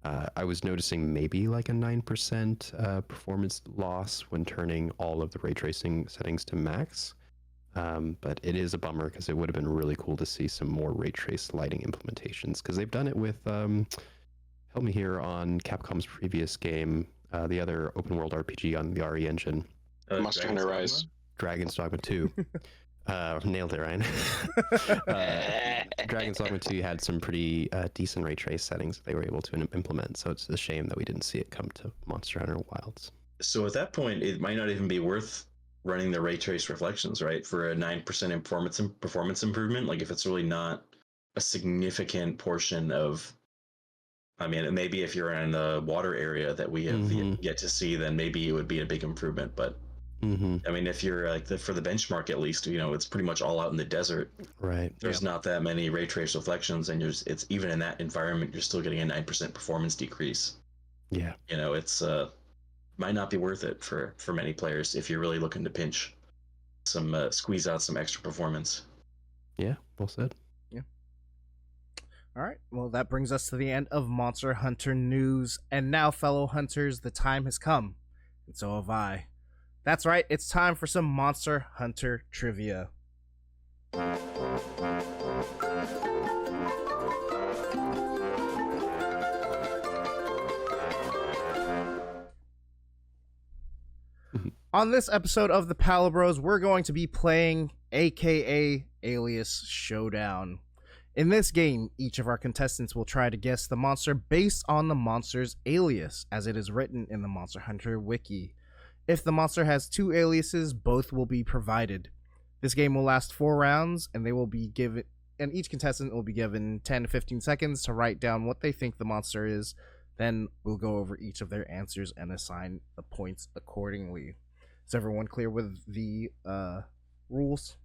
Speaker 2: I was noticing maybe like a 9% performance loss when turning all of the ray tracing settings to max. But it is a bummer because it would have been really cool to see some more ray trace lighting implementations, because they've done it with help me here, on Capcom's previous game, the other open world RPG on the RE engine,
Speaker 4: Monster Hunter Rise.
Speaker 2: Dragon's Dogma 2. Nailed it, Ryan. Dragon's Dogma 2 had some pretty decent ray trace settings that they were able to implement, so it's a shame that we didn't see it come to Monster Hunter Wilds.
Speaker 3: So at that point, it might not even be worth running the ray trace reflections, right? For a 9% performance improvement, like if it's really not a significant portion of I mean, maybe if you're in the water area that we have yet to see, then maybe it would be a big improvement. But I mean, if you're like for the benchmark, at least, you know, it's pretty much all out in the desert.
Speaker 2: Right.
Speaker 3: There's not that many ray trace reflections, and it's even in that environment, you're still getting a 9% performance decrease.
Speaker 2: Yeah.
Speaker 3: You know, it's might not be worth it for many players if you're really looking to pinch some squeeze out some extra performance.
Speaker 2: Yeah. Well said.
Speaker 1: Yeah. All right. Well, that brings us to the end of Monster Hunter news, and now, fellow hunters, the time has come, and so have I. That's right, it's time for some Monster Hunter trivia. On this episode of the Palibros, we're going to be playing AKA Alias Showdown. In this game, each of our contestants will try to guess the monster based on the monster's alias, as it is written in the Monster Hunter wiki. If the monster has 2 aliases, both will be provided. This game will last 4 rounds, and each contestant will be given 10 to 15 seconds to write down what they think the monster is. Then we'll go over each of their answers and assign the points accordingly. Is everyone clear with the rules?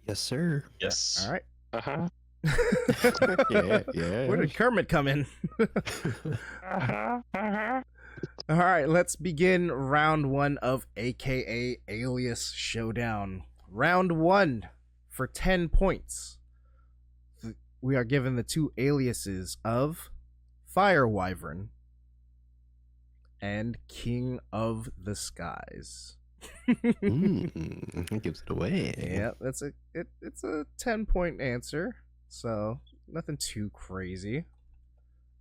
Speaker 2: Yes, sir.
Speaker 3: Yes.
Speaker 1: All right.
Speaker 4: Uh-huh.
Speaker 2: Yeah.
Speaker 1: Where did Kermit come in?
Speaker 4: Uh-huh. Uh-huh.
Speaker 1: All right, let's begin round 1 of AKA Alias Showdown. Round 1 for 10 points. We are given the 2 aliases of Fire Wyvern and King of the Skies.
Speaker 2: That gives it away.
Speaker 1: Yeah, it's a 10-point answer, so nothing too crazy.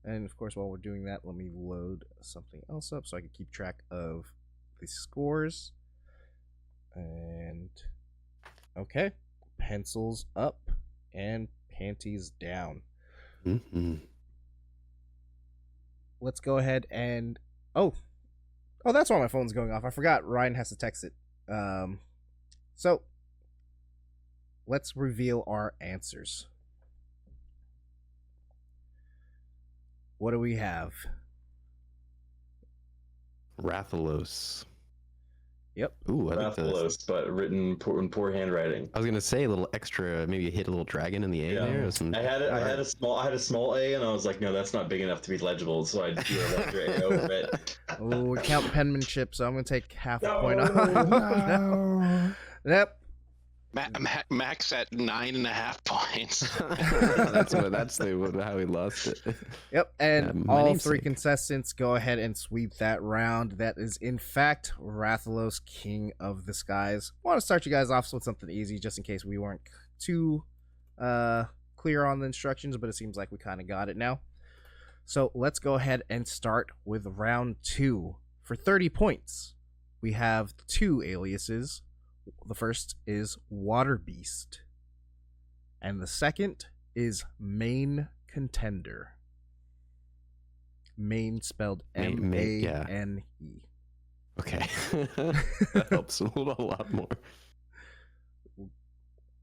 Speaker 1: And of course, while we're doing that, let me load something else up so I can keep track of the scores. And okay, pencils up and panties down. Let's go ahead and oh, that's why my phone's going off. I forgot Ryan has to text it. So let's reveal our answers. What do we have?
Speaker 2: Rathalos.
Speaker 1: Yep.
Speaker 2: Ooh, I like this.
Speaker 3: Rathalos, but written in poor handwriting.
Speaker 2: I was gonna say a little extra, maybe hit a little dragon in the A there. Or some...
Speaker 3: I had a small A, and I was like, no, that's not big enough to be legible, so I do a larger A over it.
Speaker 1: Oh, we count penmanship, so I'm gonna take half a point off. No. Yep.
Speaker 4: Max at 9.5 points.
Speaker 2: that's how he lost it.
Speaker 1: Yep, and
Speaker 2: my
Speaker 1: all
Speaker 2: namesake.
Speaker 1: 3 contestants go ahead and sweep that round. That is, in fact, Rathalos, King of the Skies. I want to start you guys off with something easy, just in case we weren't too clear on the instructions, but it seems like we kind of got it now. So let's go ahead and start with round 2. For 30 points, we have 2 aliases. The first is Water Beast, and the second is Main Contender. Main spelled M-A-N-E.
Speaker 2: Okay. That helps a lot more.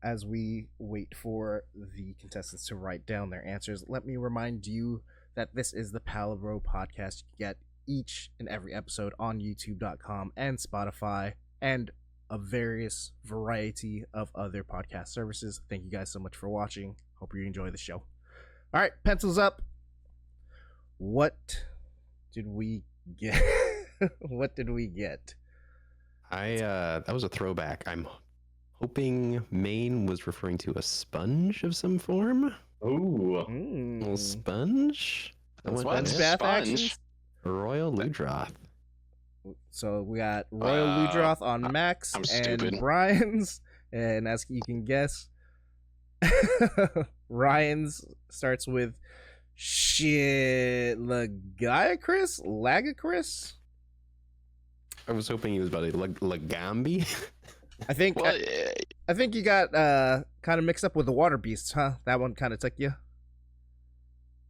Speaker 1: As we wait for the contestants to write down their answers, let me remind you that this is the Palibro podcast. You get each and every episode on youtube.com and Spotify and a various variety of other podcast services. Thank you guys so much for watching. Hope you enjoy the show. All right, pencils up. What did we get? What did we get?
Speaker 2: That was a throwback. I'm hoping Maine was referring to a sponge of some form.
Speaker 3: Ooh.
Speaker 2: A little sponge.
Speaker 1: Sponge bath action.
Speaker 2: Royal Ludroth.
Speaker 1: So we got Royal Ludroth on Max and Brian's, and as you can guess, Ryan's starts with Lagacris.
Speaker 2: I was hoping he was about Lagambi.
Speaker 1: I think I think you got kind of mixed up with the Water Beast, huh? That one kind of took you.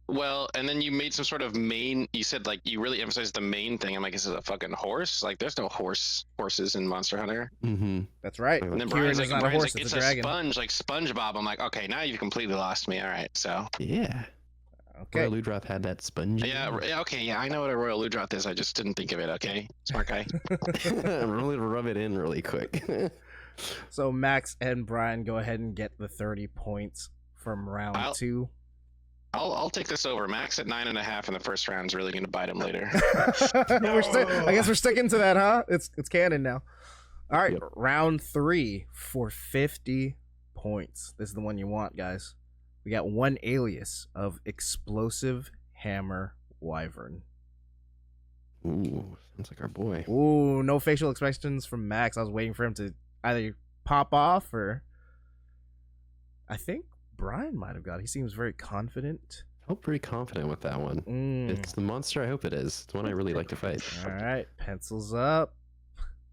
Speaker 4: Well, and then you made some sort of main. You said like you really emphasized the main thing. I'm like, is it a fucking horse? Like, there's no horses in Monster Hunter.
Speaker 2: Mm-hmm.
Speaker 1: That's right.
Speaker 4: And then
Speaker 1: Kieran
Speaker 4: Brian's
Speaker 1: is
Speaker 4: like,
Speaker 1: not a horse,
Speaker 4: it's
Speaker 1: a dragon.
Speaker 4: sponge, like SpongeBob. I'm like, okay, now you've completely lost me. All right, so
Speaker 2: Yeah.
Speaker 1: Okay.
Speaker 2: Royal Ludroth had that sponge.
Speaker 4: Okay, yeah, I know what a Royal Ludroth is. I just didn't think of it. Okay, smart guy.
Speaker 2: Really rub it in really quick.
Speaker 1: So Max and Brian go ahead and get the 30 points from round 2.
Speaker 4: I'll take this over. Max at 9.5 in the first round is really going to bite him later.
Speaker 1: I guess we're sticking to that, huh? It's canon now. All right, round 3 for 50 points. This is the one you want, guys. We got one alias of Explosive Hammer Wyvern.
Speaker 2: Ooh, sounds like our boy.
Speaker 1: Ooh, no facial expressions from Max. I was waiting for him to either pop off or... I think Brian might have got it. He seems very confident.
Speaker 2: I felt pretty confident with that one. It's the monster I hope it is. It's one I really like to fight.
Speaker 1: All right, pencils up.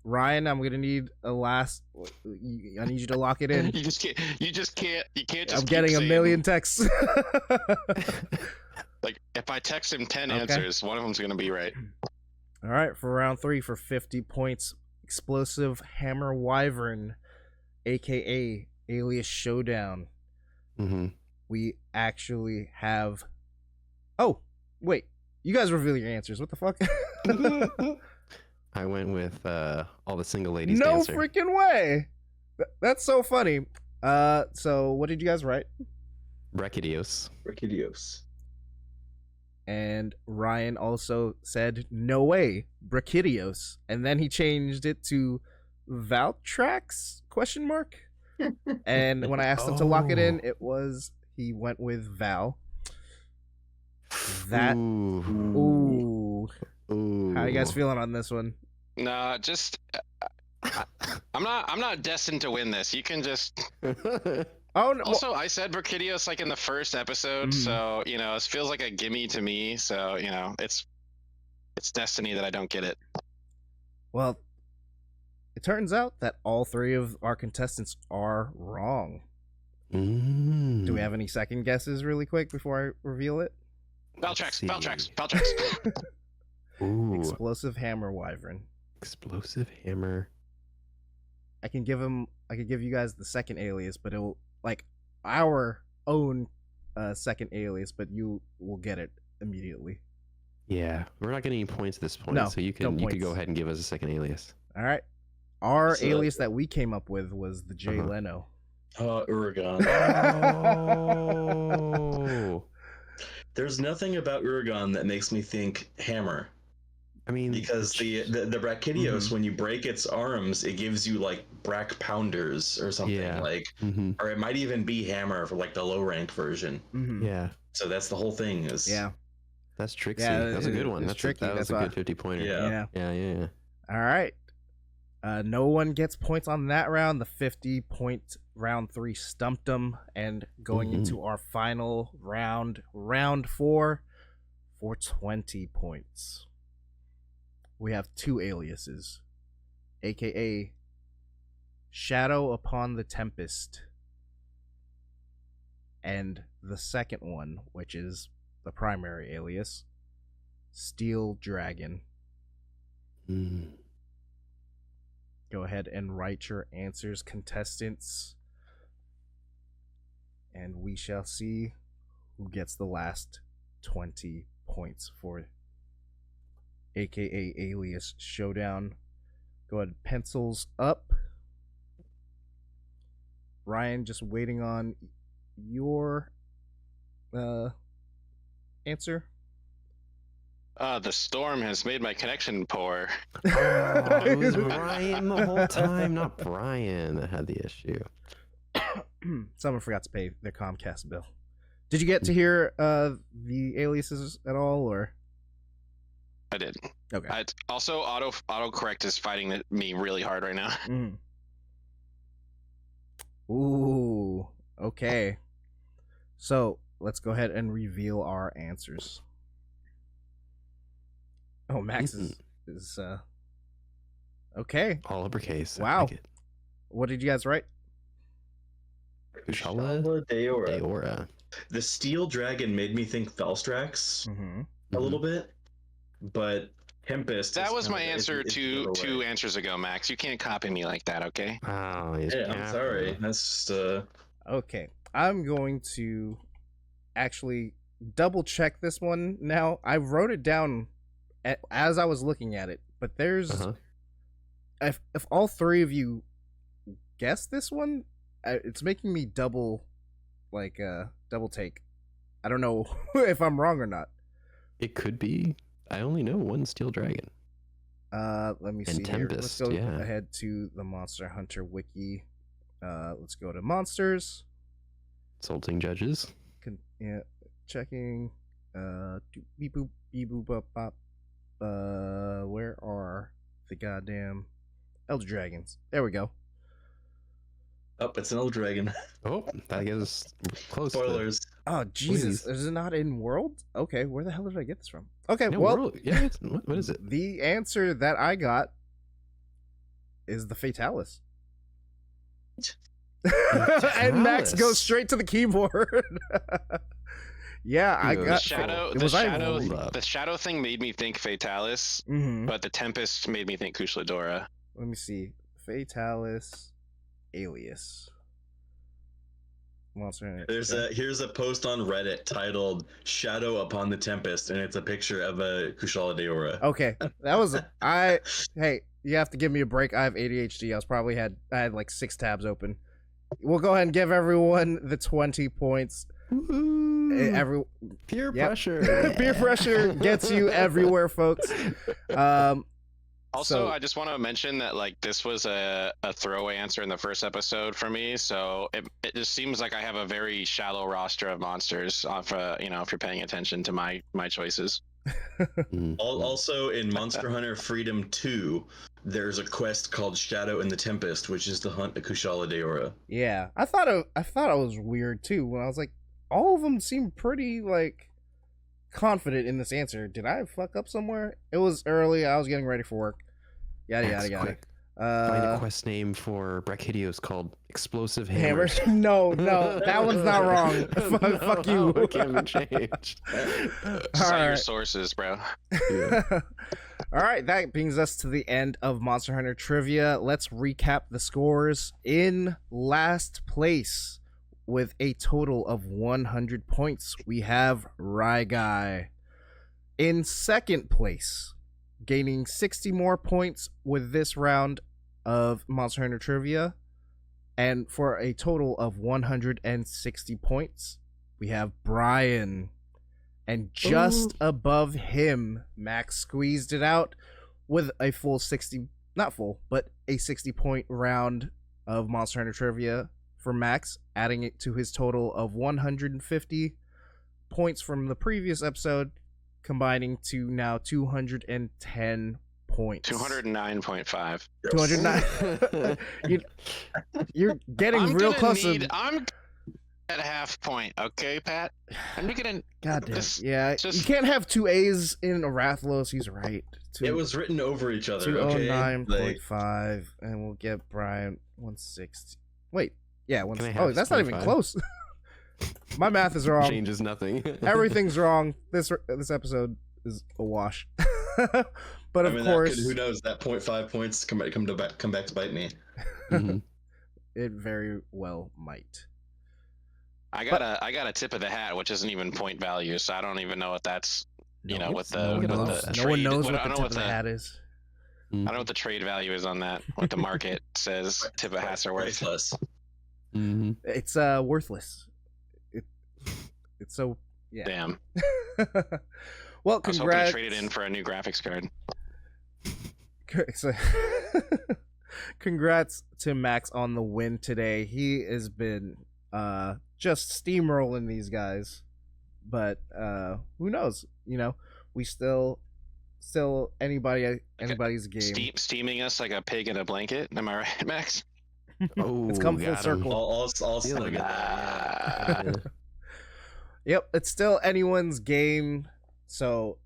Speaker 1: Ryan, I'm gonna need a last. I need you to lock it in.
Speaker 4: You just can't.
Speaker 1: I'm getting a million texts.
Speaker 4: Like if I text him 10 answers, one of them's gonna be right.
Speaker 1: All right, for round 3 for 50 points, Explosive Hammer Wyvern, aka Alias Showdown.
Speaker 2: Mm-hmm.
Speaker 1: We actually have. Oh, wait! You guys reveal your answers. What the fuck?
Speaker 2: I went with all the single ladies.
Speaker 1: No
Speaker 2: dancer.
Speaker 1: freaking way! That's so funny. So what did you guys write?
Speaker 2: Brachydios.
Speaker 1: And Ryan also said, no way, Brachydios. And then he changed it to Valtrax, ? And when I asked him to lock it in, he went with Val. That, ooh. How you guys feeling on this one?
Speaker 4: Nah, just, I'm not destined to win this. You can just...
Speaker 1: Oh no!
Speaker 4: Also, I said Brachydios like in the first episode, so it feels like a gimme to me. So it's destiny that I don't get it.
Speaker 1: Well, it turns out that all 3 of our contestants are wrong. Do we have any second guesses, really quick, before I reveal it?
Speaker 4: Valtrax.
Speaker 2: Ooh.
Speaker 1: Explosive Hammer Wyvern.
Speaker 2: Explosive Hammer.
Speaker 1: I could give you guys the second alias, but it'll like our own second alias, but you will get it immediately.
Speaker 2: Yeah, we're not getting any points at this point,
Speaker 1: no,
Speaker 2: so you can go ahead and give us a second alias.
Speaker 1: All right, our alias that we came up with was the Jay Leno.
Speaker 3: Uragan.
Speaker 2: Oh.
Speaker 3: There's nothing about Uragan that makes me think hammer.
Speaker 2: I mean,
Speaker 3: because the Brachydios, when you break its arms, it gives you like brack pounders or something, or it might even be hammer for like the low rank version.
Speaker 2: Yeah.
Speaker 3: So that's the whole thing.
Speaker 2: That's tricksy.
Speaker 1: Yeah,
Speaker 2: that's a good one.
Speaker 1: Tricky.
Speaker 2: That was a good 50 pointer.
Speaker 3: Yeah.
Speaker 1: All right. No one gets points on that round. The 50-point round 3 stumped them, and going into our final round 4 for 20 points. We have 2 aliases, aka Shadow Upon the Tempest, and the second one, which is the primary alias, Steel Dragon. Go ahead and write your answers, contestants, and we shall see who gets the last 20 points for aka Alias Showdown. Go ahead, pencils up. Ryan, just waiting on your answer.
Speaker 4: The storm has made my connection poor.
Speaker 2: It was Ryan the whole time, not Brian that had the issue.
Speaker 1: Someone forgot to pay their Comcast bill. Did you get to hear the aliases at all, or?
Speaker 4: I did.
Speaker 1: Okay.
Speaker 4: Also, autocorrect is fighting me really hard right now.
Speaker 1: Ooh. Okay. So let's go ahead and reveal our answers. Oh, Max is okay.
Speaker 2: All uppercase.
Speaker 1: Wow.
Speaker 2: I like it.
Speaker 1: What did you guys write?
Speaker 2: Kushala Deora.
Speaker 3: The Steel Dragon made me think Velstrax a little bit, but Tempest.
Speaker 4: That was my answer two answers ago, Max. You can't copy me like that, okay?
Speaker 2: Oh,
Speaker 3: yeah, I'm sorry. That's just
Speaker 1: Okay. I'm going to actually double check this one now. I wrote it down as I was looking at it, but there's if all three of you guess this one, it's making me double take. I don't know if I'm wrong or not.
Speaker 2: It could be. I only know one Steel Dragon.
Speaker 1: Let me see
Speaker 2: Tempest,
Speaker 1: here. Let's go ahead to the Monster Hunter wiki. Let's go to monsters.
Speaker 2: Consulting judges.
Speaker 1: Checking. Beep boop beep boop bop bop. Where are the goddamn Elder Dragons? There we go.
Speaker 3: Oh, it's an Elder Dragon.
Speaker 2: Oh, that gets us close.
Speaker 3: Spoilers.
Speaker 1: Oh Jesus!
Speaker 2: Please.
Speaker 1: Is it not in World? Okay, where the hell did I get this from? Okay,
Speaker 2: No,
Speaker 1: well,
Speaker 2: World. Yeah, what is it?
Speaker 1: The answer that I got is the Fatalis. And Max goes straight to the keyboard. Yeah, I got
Speaker 4: the shadow thing made me think Fatalis, but the Tempest made me think Kushladora.
Speaker 1: Let me see. Fatalis alias. Monster.
Speaker 3: Here's a post on Reddit titled "Shadow Upon the Tempest," and it's a picture of a Kushala
Speaker 1: Okay, that was Hey, you have to give me a break. I have ADHD. I had like 6 tabs open. We'll go ahead and give everyone the 20 points.
Speaker 2: Peer pressure.
Speaker 1: Peer pressure gets you everywhere, folks.
Speaker 4: Also, I just want to mention that like this was a throwaway answer in the first episode for me, so it just seems like I have a very shallow roster of monsters. If you're paying attention to my choices.
Speaker 3: Also, in Monster Hunter Freedom 2, there's a quest called Shadow in the Tempest, which is to hunt a Kushala Daora.
Speaker 1: Yeah, I thought it was weird too when I was like, all of them seem pretty like confident in this answer. Did I fuck up somewhere? It was early. I was getting ready for work. Yada.
Speaker 2: Find a quest name for Brachydios called Explosive Hammer.
Speaker 1: No, that one's not wrong. Fuck you.
Speaker 2: It can be changed.
Speaker 4: Cite your sources, bro.
Speaker 2: Yeah.
Speaker 1: All right, that brings us to the end of Monster Hunter Trivia. Let's recap the scores. In last place, with a total of 100 points, we have Ryguy. In second place, gaining 60 more points with this round of Monster Hunter Trivia, and for a total of 160 points, we have Brian. And just above him, Max squeezed it out with a full 60, not full, but a 60-point round of Monster Hunter Trivia for Max, adding it to his total of 150 points from the previous episode, combining to now 210 points.
Speaker 4: 209.5.
Speaker 1: 209. You're getting real close.
Speaker 4: I'm at a half point, okay, Pat? I'm gonna.
Speaker 1: God damn. Yeah, you can't have 2 A's in Arathlos. He's right.
Speaker 3: It was written over each other.
Speaker 1: 209.5, and we'll get Brian 160. Wait, yeah, that's
Speaker 2: 25?
Speaker 1: not even close. My math is wrong.
Speaker 2: Changes nothing.
Speaker 1: Everything's wrong. This episode is a wash. But of course,
Speaker 3: who knows? That 0.5 points come back to bite me.
Speaker 2: Mm-hmm.
Speaker 1: It very well might.
Speaker 4: I got a tip of the hat, which isn't even point value, so I don't even know what that's. What the
Speaker 1: no one knows what the tip of the hat is.
Speaker 4: I don't know what the trade value is on that. What the market says tip of hats are worth.
Speaker 2: Mm-hmm.
Speaker 1: It's worthless. It's so yeah.
Speaker 4: Damn.
Speaker 1: Well,
Speaker 4: I was hoping to trade it in for a new graphics card.
Speaker 1: Congrats to Max on the win today. He has been just steamrolling these guys, but who knows? We still anybody's game.
Speaker 4: Steaming us like a pig in a blanket. Am I right, Max?
Speaker 2: Oh,
Speaker 1: it's come full circle.
Speaker 3: I'll still get that.
Speaker 1: Yep, it's still anyone's game, so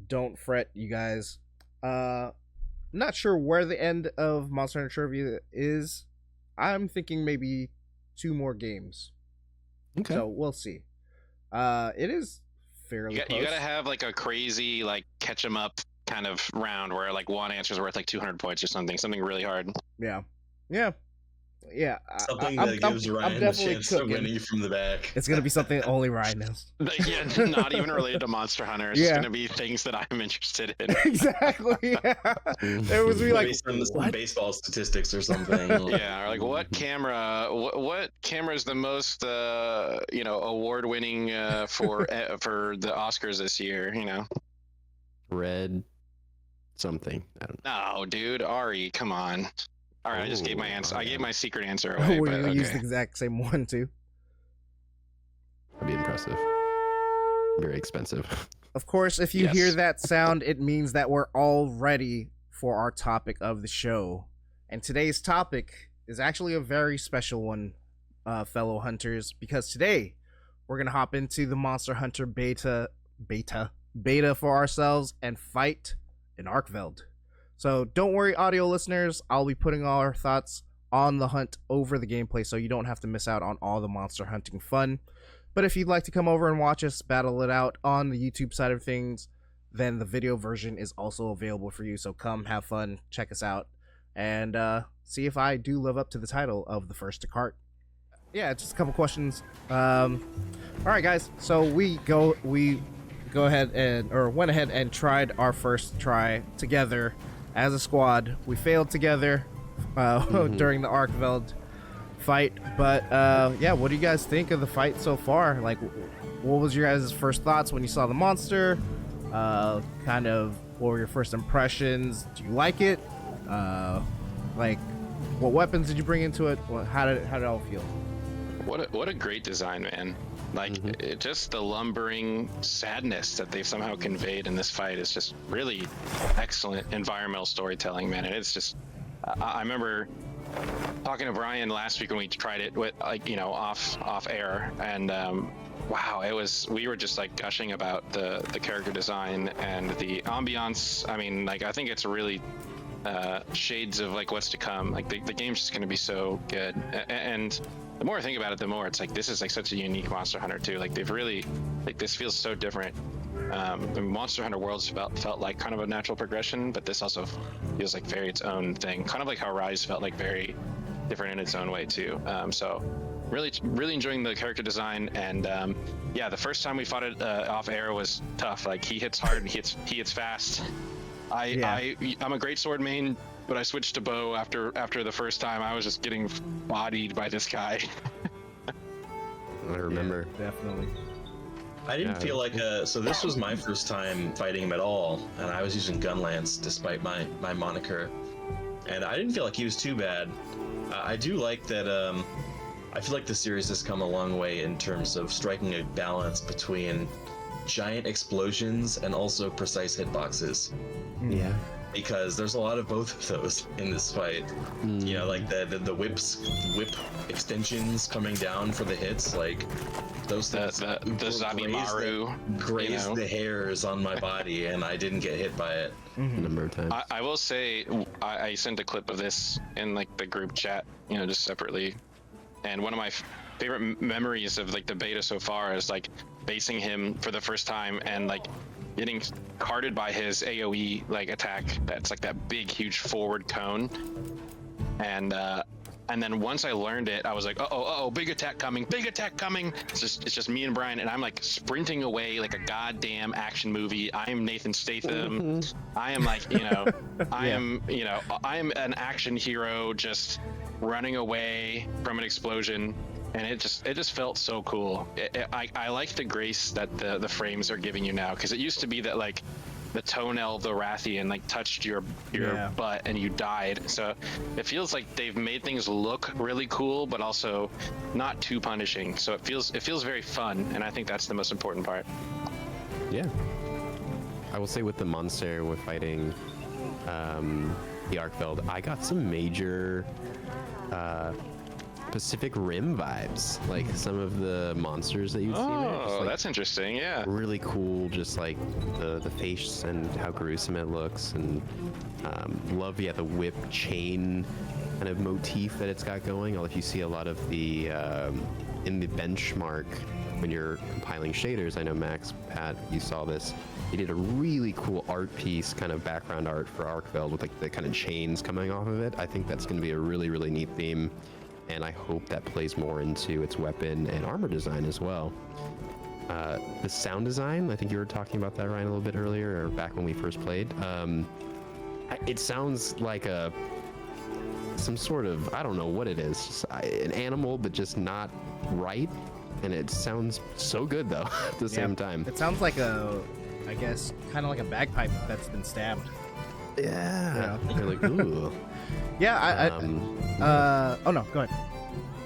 Speaker 1: don't fret, you guys. Not sure where the end of Monster Hunter Trivia is. I'm thinking maybe 2 more games.
Speaker 2: Okay.
Speaker 1: So we'll see. It is fairly close.
Speaker 4: You gotta have like a crazy like catch 'em up kind of round where like one answer is worth like 200 points or something really hard.
Speaker 1: Yeah. Yeah,
Speaker 3: Something
Speaker 1: I'm,
Speaker 3: that gives
Speaker 1: I'm
Speaker 3: Ryan a
Speaker 1: definitely
Speaker 3: chance to
Speaker 1: cooking.
Speaker 3: win you from the back.
Speaker 1: It's gonna be something only Ryan knows.
Speaker 4: Yeah, not even related to Monster Hunter. It's
Speaker 1: Yeah.
Speaker 4: going to be things that I'm interested in.
Speaker 1: Exactly. Yeah. There was me like,
Speaker 3: Based on some
Speaker 1: what?
Speaker 3: baseball statistics or something.
Speaker 4: Yeah, or like what camera is the most award-winning for the Oscars this year?
Speaker 2: Red something. I don't know.
Speaker 4: No, dude, Ari, come on. All right, I just gave my
Speaker 2: Ooh,
Speaker 4: answer. I
Speaker 2: yeah.
Speaker 4: gave my secret answer away.
Speaker 1: We're
Speaker 4: but
Speaker 1: gonna use
Speaker 4: okay.
Speaker 1: the exact same one too.
Speaker 2: That'd be impressive. Very expensive.
Speaker 1: Of course, if you
Speaker 4: Yes.
Speaker 1: hear that sound, it means that we're all ready for our topic of the show. And today's topic is actually a very special one, fellow hunters, because today we're gonna hop into the Monster Hunter beta for ourselves and fight an Arkveld. So don't worry, audio listeners, I'll be putting all our thoughts on the hunt over the gameplay, so you don't have to miss out on all the monster hunting fun. But if you'd like to come over and watch us battle it out on the YouTube side of things, then the video version is also available for you. So come have fun, check us out, and see if I do live up to the title of the first to cart. Yeah, just a couple questions. All right, guys. So we went ahead and tried our first try together as a squad. We failed together during the Arkveld fight, but yeah, what do you guys think of the fight so far? Like, what was your guys' first thoughts when you saw the monster? Kind of, what were your first impressions? Do you like it? Like, what weapons did you bring into it? How did it all feel?
Speaker 4: What a great design, man. Like, just the lumbering sadness that they've somehow conveyed in this fight is just really excellent environmental storytelling, man. And it's just, I remember talking to Brian last week when we tried it with, off air, and wow, we were just like gushing about the character design and the ambiance. I mean, like, I think it's really shades of like what's to come. Like, the game's just going to be so good, and the more I think about it, the more it's like, this is like such a unique Monster Hunter too. Like, they've really, like, this feels so different. The Monster Hunter Worlds felt like kind of a natural progression, but this also feels like very its own thing. Kind of like how Rise felt like very different in its own way too. So really enjoying the character design, and yeah, the first time we fought it off air was tough. Like, he hits hard and he hits fast. I'm a great sword main, but I switched to bow after the first time. I was just getting bodied by this guy.
Speaker 2: I remember.
Speaker 1: Yeah, definitely.
Speaker 3: I didn't feel like so this was my first time fighting him at all, and I was using Gunlance despite my moniker, and I didn't feel like he was too bad. I do like that. I feel like the series has come a long way in terms of striking a balance between giant explosions and also precise hitboxes.
Speaker 2: Yeah.
Speaker 3: Because there's a lot of both of those in this fight. You know, like the whip extensions coming down for the hits, like those things.
Speaker 4: The Zabimaru
Speaker 3: grazed the hairs on my body, and I didn't get hit by it.
Speaker 2: A number of times.
Speaker 4: I will say, I sent a clip of this in like the group chat, just separately, and one of my favorite memories of like the beta so far is like facing him for the first time and like getting carted by his AoE like attack. That's like that big, huge forward cone, and then once I learned it, I was like, big attack coming. It's just me and Brian, and I'm like sprinting away like a goddamn action movie. I am Nathan Statham. I am like, I am an action hero just running away from an explosion. And it just felt so cool. I like the grace that the frames are giving you now, because it used to be that like the toenail of the Rathian like touched your butt and you died. So it feels like they've made things look really cool, but also not too punishing. So it feels very fun, and I think that's the most important part.
Speaker 2: Yeah. I will say with the monster we're fighting, the Arkveld, I got some major Pacific Rim vibes, like some of the monsters that you see there.
Speaker 4: Oh,
Speaker 2: Like,
Speaker 4: that's interesting. Yeah.
Speaker 2: really cool, just like the face and how gruesome it looks, and love the whip chain kind of motif that it's got going. If you see a lot of the in the benchmark when you're compiling shaders, I know Max, Pat, you saw this. He did a really cool art piece, kind of background art for Arkveld with like the kind of chains coming off of it. I think that's going to be a really, really neat theme. and I hope that plays more into its weapon and armor design as well. The sound design, I think you were talking about that, Ryan, a little bit earlier, or back when we first played. It sounds like some sort of, I don't know what it is, just an animal, but just not right. And it sounds so good though at the same time.
Speaker 1: It sounds like I guess, kind of like a bagpipe that's been stabbed.
Speaker 2: Yeah. You're like, ooh.
Speaker 1: Yeah, oh no, go ahead.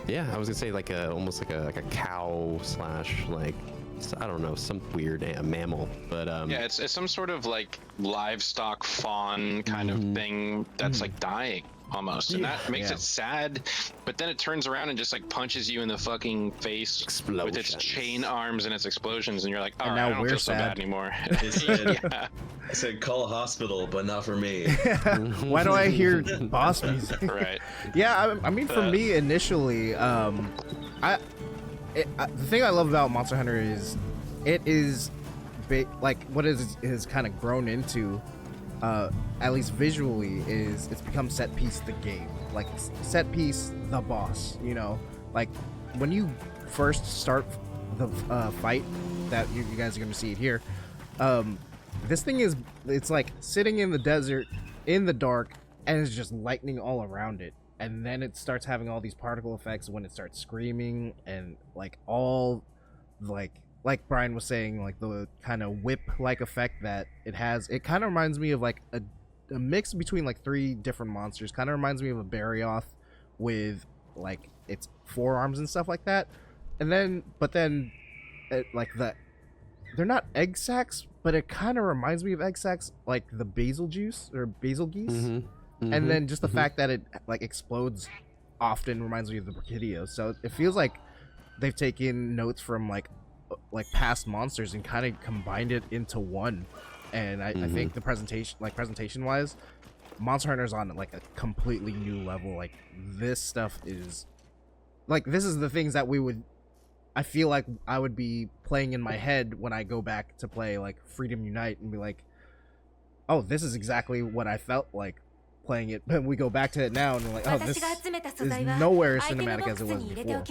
Speaker 2: Yeah, I was gonna say like almost like a cow slash like, I don't know, some weird mammal, but
Speaker 4: yeah, it's some sort of like livestock fawn kind of thing that's like dying almost, and that makes it sad. But then it turns around and just like punches you in the fucking face with its chain arms and its explosions, and you're like, all right, I don't feel so bad anymore.
Speaker 3: I said call a hospital, but not for me.
Speaker 1: Why do I hear boss music?
Speaker 4: Right.
Speaker 1: Yeah, I mean, for me initially, the thing I love about Monster Hunter is it is like what is kind of grown into, at least visually, is it's become set piece the game, like set piece the boss. You know, like when you first start the fight that you guys are going to see it here. This thing it's like sitting in the desert in the dark, and it's just lightning all around it. And then it starts having all these particle effects when it starts screaming, and like all like Brian was saying, like the kind of whip-like effect that it has. It kind of reminds me of like a mix between like 3 different monsters. Kind of reminds me of a Barioth with like its forearms and stuff like that. And then, like they're not egg sacs, but it kind of reminds me of egg sacs, like the basil juice or basil geese. And then just the fact that it like explodes often reminds me of the Brachydios. So it feels like they've taken notes from like past monsters and kind of combined it into one. And I think the presentation wise, Monster Hunter's on like a completely new level. Like this stuff is like, this is the things that I feel like I would be playing in my head when I go back to play like Freedom Unite and be like, oh, this is exactly what I felt like playing it. But we go back to it now and we're like, oh, this is nowhere as cinematic as it was before.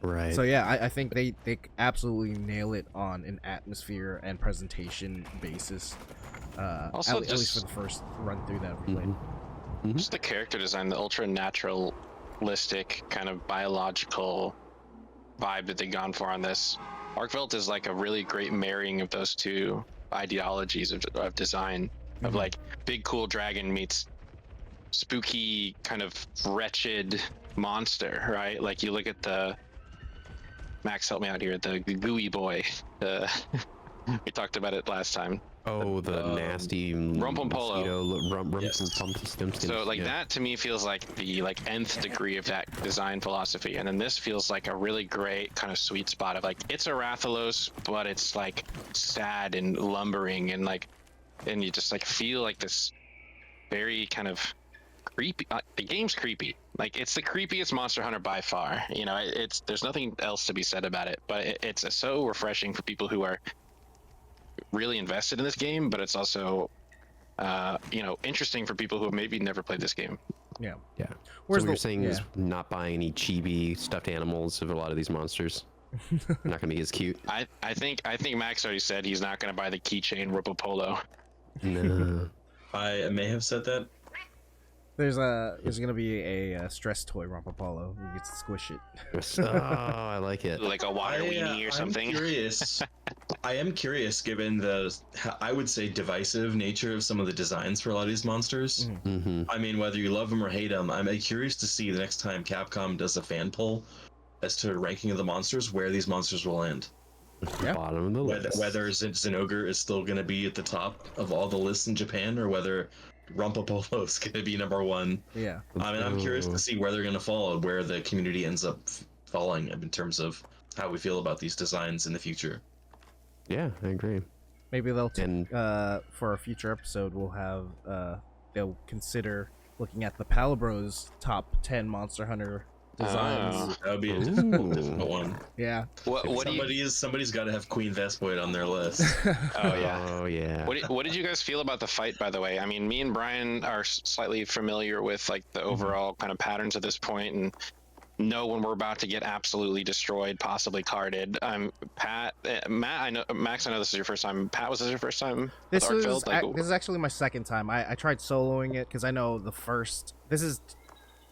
Speaker 2: Right.
Speaker 1: So yeah, I think they at an atmosphere and presentation basis.
Speaker 4: Also,
Speaker 1: at least for the first run through that we played.
Speaker 4: Just the character design, the ultra naturalistic kind of biological vibe that they've gone for on this. Arkveld is like a really great marrying of those two ideologies of design, of like big cool dragon meets spooky kind of wretched monster, right? Like you look at the Max, help me out here, the gooey boy. We talked about it last time.
Speaker 2: Oh, the nasty
Speaker 4: Rumpumpolo.
Speaker 2: So
Speaker 4: like that to me feels like the like nth degree of that design philosophy, and then this feels like a really great kind of sweet spot of like it's a Rathalos, but it's like sad and lumbering, and like, and you just like feel like this very kind of creepy. The game's creepy. Like it's the creepiest Monster Hunter by far. You know, there's nothing else to be said about it, but it's so refreshing for people who are really invested in this game, but it's also interesting for people who have maybe never played this game.
Speaker 2: Yeah. So what you're saying is not buying any chibi stuffed animals of a lot of these monsters. Not gonna be as cute.
Speaker 4: I think Max already said he's not gonna buy the keychain Rumpumpolo.
Speaker 2: No.
Speaker 3: I may have said that.
Speaker 1: There's gonna be a stress toy Rumpumpolo. You get to squish it.
Speaker 2: Oh, I like it.
Speaker 4: Like a wire weenie or something.
Speaker 3: I'm curious. I am curious, given the, I would say, divisive nature of some of the designs for a lot of these monsters. I mean, whether you love them or hate them, I'm curious to see the next time Capcom does a fan poll as to ranking of the monsters, where these monsters will end.
Speaker 2: Bottom of the list.
Speaker 3: Whether Zinogre is still going to be at the top of all the lists in Japan, or whether Rumpumpolo is going to be number 1.
Speaker 1: Yeah.
Speaker 3: I mean, I'm curious to see where they're going to fall and where the community ends up falling in terms of how we feel about these designs in the future.
Speaker 2: Yeah, I agree.
Speaker 1: Maybe they'll for a future episode we'll have they'll consider looking at the Palibros top 10 Monster Hunter designs.
Speaker 3: That would be a difficult one.
Speaker 1: Yeah.
Speaker 3: Somebody's got to have Queen Vespoid on their list.
Speaker 4: Oh yeah. What did you guys feel about the fight, by the way? I mean, me and Brian are slightly familiar with like the overall kind of patterns at this point, and know when we're about to get absolutely destroyed, possibly carded. Matt, I know Max. I know this is your first time. Pat, was this your first time?
Speaker 1: This
Speaker 4: with
Speaker 1: is
Speaker 4: Arkveld?
Speaker 1: this is actually my second time. I tried soloing it because I know this is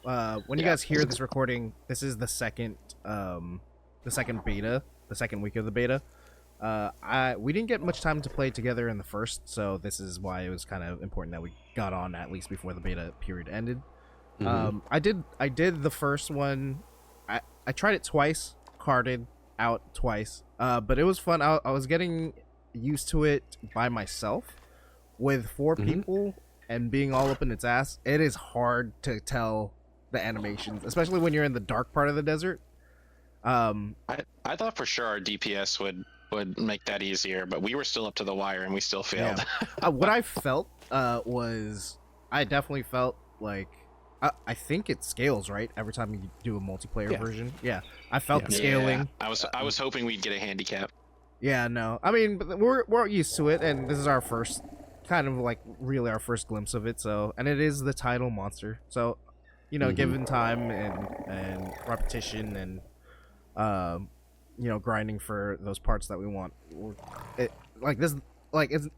Speaker 1: when you guys hear this recording, this is the second beta, the second week of the beta. We didn't get much time to play together in the first, so this is why it was kind of important that we got on at least before the beta period ended. I did the first one. I tried it twice, carded out twice, but it was fun. I was getting used to it by myself. With 4 people and being all up in its ass, it is hard to tell the animations, especially when you're in the dark part of the desert.
Speaker 4: I thought for sure our DPS would make that easier, but we were still up to the wire and we still failed.
Speaker 1: Yeah. What I felt was I definitely felt like I think it scales, right, every time you do a multiplayer version. Yeah, I felt the scaling.
Speaker 4: Yeah. I was hoping we'd get a handicap.
Speaker 1: Yeah, no, I mean, but we're used to it, and this is our first kind of like really our first glimpse of it. So, and it is the title monster. So, you know, given time and repetition and grinding for those parts that we want,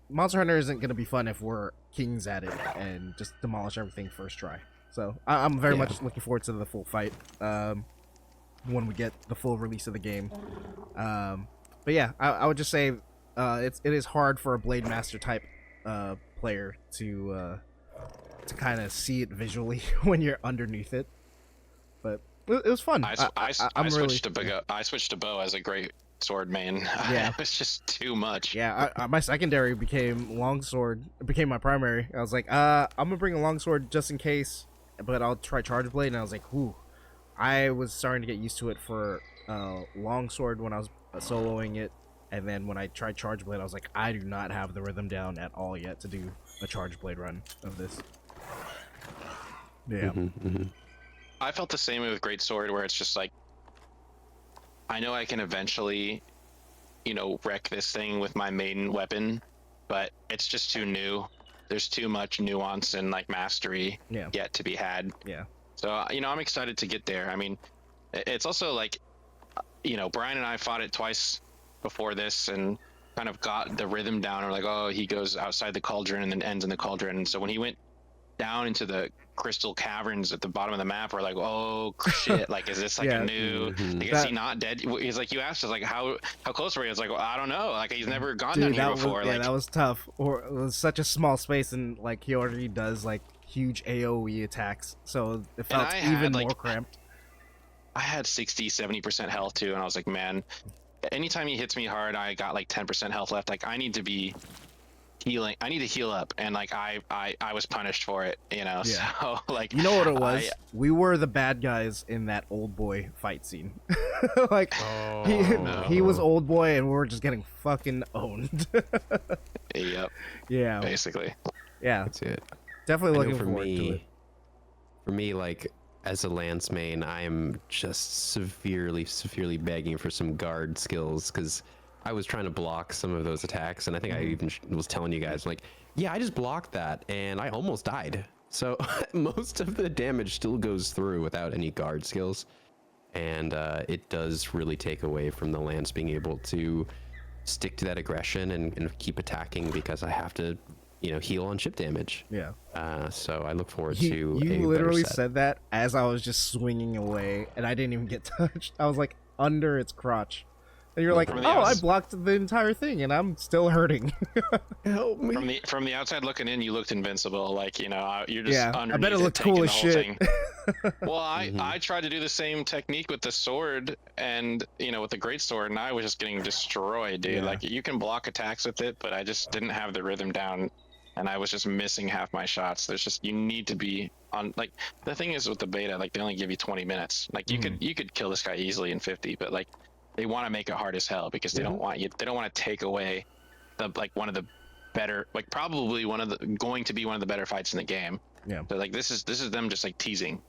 Speaker 1: Monster Hunter isn't gonna be fun if we're kings at it and just demolish everything first try. So I'm very much looking forward to the full fight when we get the full release of the game. But yeah, I would just say it is hard for a Blade Master type player to kind of see it visually when you're underneath it. But it was fun.
Speaker 4: I switched to bow as a great sword main.
Speaker 1: Yeah.
Speaker 4: It was just too much.
Speaker 1: Yeah, my secondary became longsword. It became my primary. I was like, I'm gonna bring a longsword just in case, but I'll try charge blade. And I was like, whoo. I was starting to get used to it for longsword when I was soloing it, and then when I tried charge blade, I was like, I do not have the rhythm down at all yet to do a charge blade run of this. Yeah.
Speaker 4: I felt the same way with greatsword, where it's just like, I know I can eventually, wreck this thing with my main weapon, but it's just too new. There's too much nuance and like mastery yet to be had.
Speaker 1: Yeah.
Speaker 4: So, I'm excited to get there. I mean, it's also like, Brian and I fought it twice before this and kind of got the rhythm down. Or like, oh, he goes outside the cauldron and then ends in the cauldron. And so when he went down into the crystal caverns at the bottom of the map, we're like, oh shit, like, is this like a new, like, is he not dead? He's like, you asked us like, how close were you? I was like, well, I don't know, like, he's never gone down here before.
Speaker 1: Yeah, that was tough. Or it was such a small space, and like he already does like huge AoE attacks, so it felt even more cramped.
Speaker 4: I had 60-70% health too, and I was like, man, anytime he hits me hard, I got like 10% health left. Like, I need to be healing. I need to heal up, and like I was punished for it,
Speaker 1: Yeah.
Speaker 4: So like,
Speaker 1: you know what it was? We were the bad guys in that old boy fight scene. Like, he was old boy, and we were just getting fucking owned.
Speaker 4: Yep.
Speaker 1: Yeah.
Speaker 4: Basically.
Speaker 1: Yeah.
Speaker 2: That's it.
Speaker 1: Definitely looking forward to it.
Speaker 2: For me, like, as a lance main, I am just severely begging for some guard skills, because I was trying to block some of those attacks, and I think I even was telling you guys, like, yeah, I just blocked that, and I almost died. So most of the damage still goes through without any guard skills, and it does really take away from the lance being able to stick to that aggression and keep attacking, because I have to, heal on chip damage.
Speaker 1: Yeah.
Speaker 2: So I look forward
Speaker 1: to you literally said that as I was just swinging away, and I didn't even get touched. I was like under its crotch. And you're like, oh, I blocked the entire thing, and I'm still hurting. Help me.
Speaker 4: From the outside looking in, you looked invincible. Like, you're just underneath.
Speaker 1: I bet it looked cool as shit.
Speaker 4: Well, I tried to do the same technique with the sword, and with the great sword, and I was just getting destroyed, dude. Yeah. Like, you can block attacks with it, but I just didn't have the rhythm down, and I was just missing half my shots. You need to be on. Like, the thing is with the beta, like, they only give you 20 minutes. Like, you could kill this guy easily in 50, but like, they want to make it hard as hell, because they don't want to take away one of the better, like, probably going to be one of the better fights in the game. Yeah. So like, this is them just like teasing.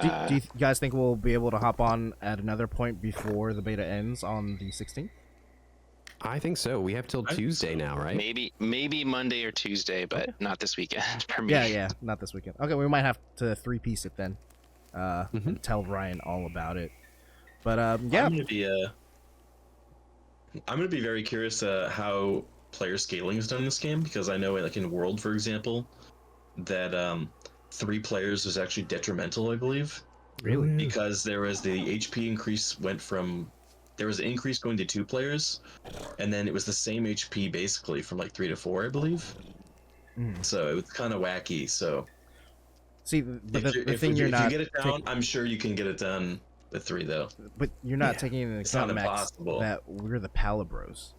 Speaker 1: Do you guys think we'll be able to hop on at another point before the beta ends on the 16th?
Speaker 2: I think so. We have till Tuesday now, right?
Speaker 4: Maybe Monday or Tuesday, but not this weekend for me.
Speaker 1: Yeah, not this weekend. Okay, we might have to 3-piece it then. and tell Ryan all about it. But yeah,
Speaker 3: I'm gonna be very curious how player scaling is done in this game, because I know like in World, for example, that 3 players was actually detrimental, I believe.
Speaker 1: Really?
Speaker 3: Because there was the HP increase there was an increase going to 2 players, and then it was the same HP basically from like 3 to 4, I believe. So it was kind of wacky. So
Speaker 1: see, but the thing
Speaker 3: if
Speaker 1: you're not
Speaker 3: you get it down, I'm sure you can get it done with 3 though.
Speaker 1: But you're not taking into
Speaker 3: It's not
Speaker 1: account, Max,
Speaker 3: impossible.
Speaker 1: that we're the Palibros.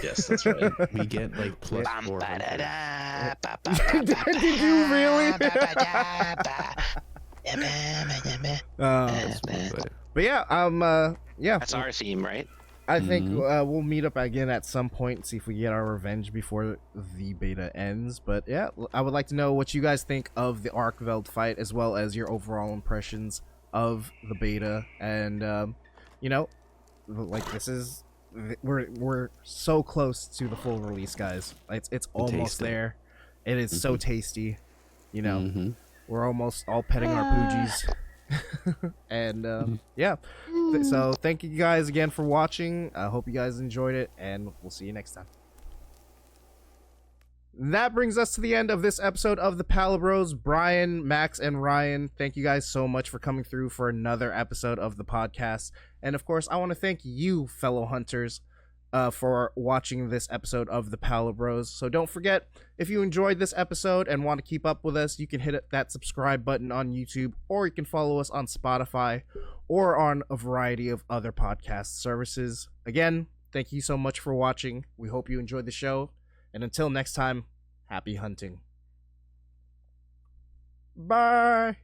Speaker 3: Yes, that's right.
Speaker 2: We get like plus 400.
Speaker 1: Did you really? But yeah, yeah.
Speaker 4: That's our theme, right?
Speaker 1: I think we'll meet up again at some point and see if we get our revenge before the beta ends. But yeah, I would like to know what you guys think of the Arkveld fight, as well as your overall impressions of the beta. And you know, like, we're so close to the full release, guys. It's almost there. It is so tasty. You know, we're almost all petting our poogies. And yeah, so thank you guys again for watching. I hope you guys enjoyed it, and we'll see you next time. That brings us to the end of this episode of the Palibros. Brian, Max, and Ryan, thank you guys so much for coming through for another episode of the podcast. And of course, I want to thank you, fellow hunters, for watching this episode of the Palibros. So don't forget, if you enjoyed this episode and want to keep up with us, you can hit that subscribe button on YouTube, or you can follow us on Spotify or on a variety of other podcast services. Again, thank you so much for watching. We hope you enjoyed the show, and until next time, happy hunting. Bye.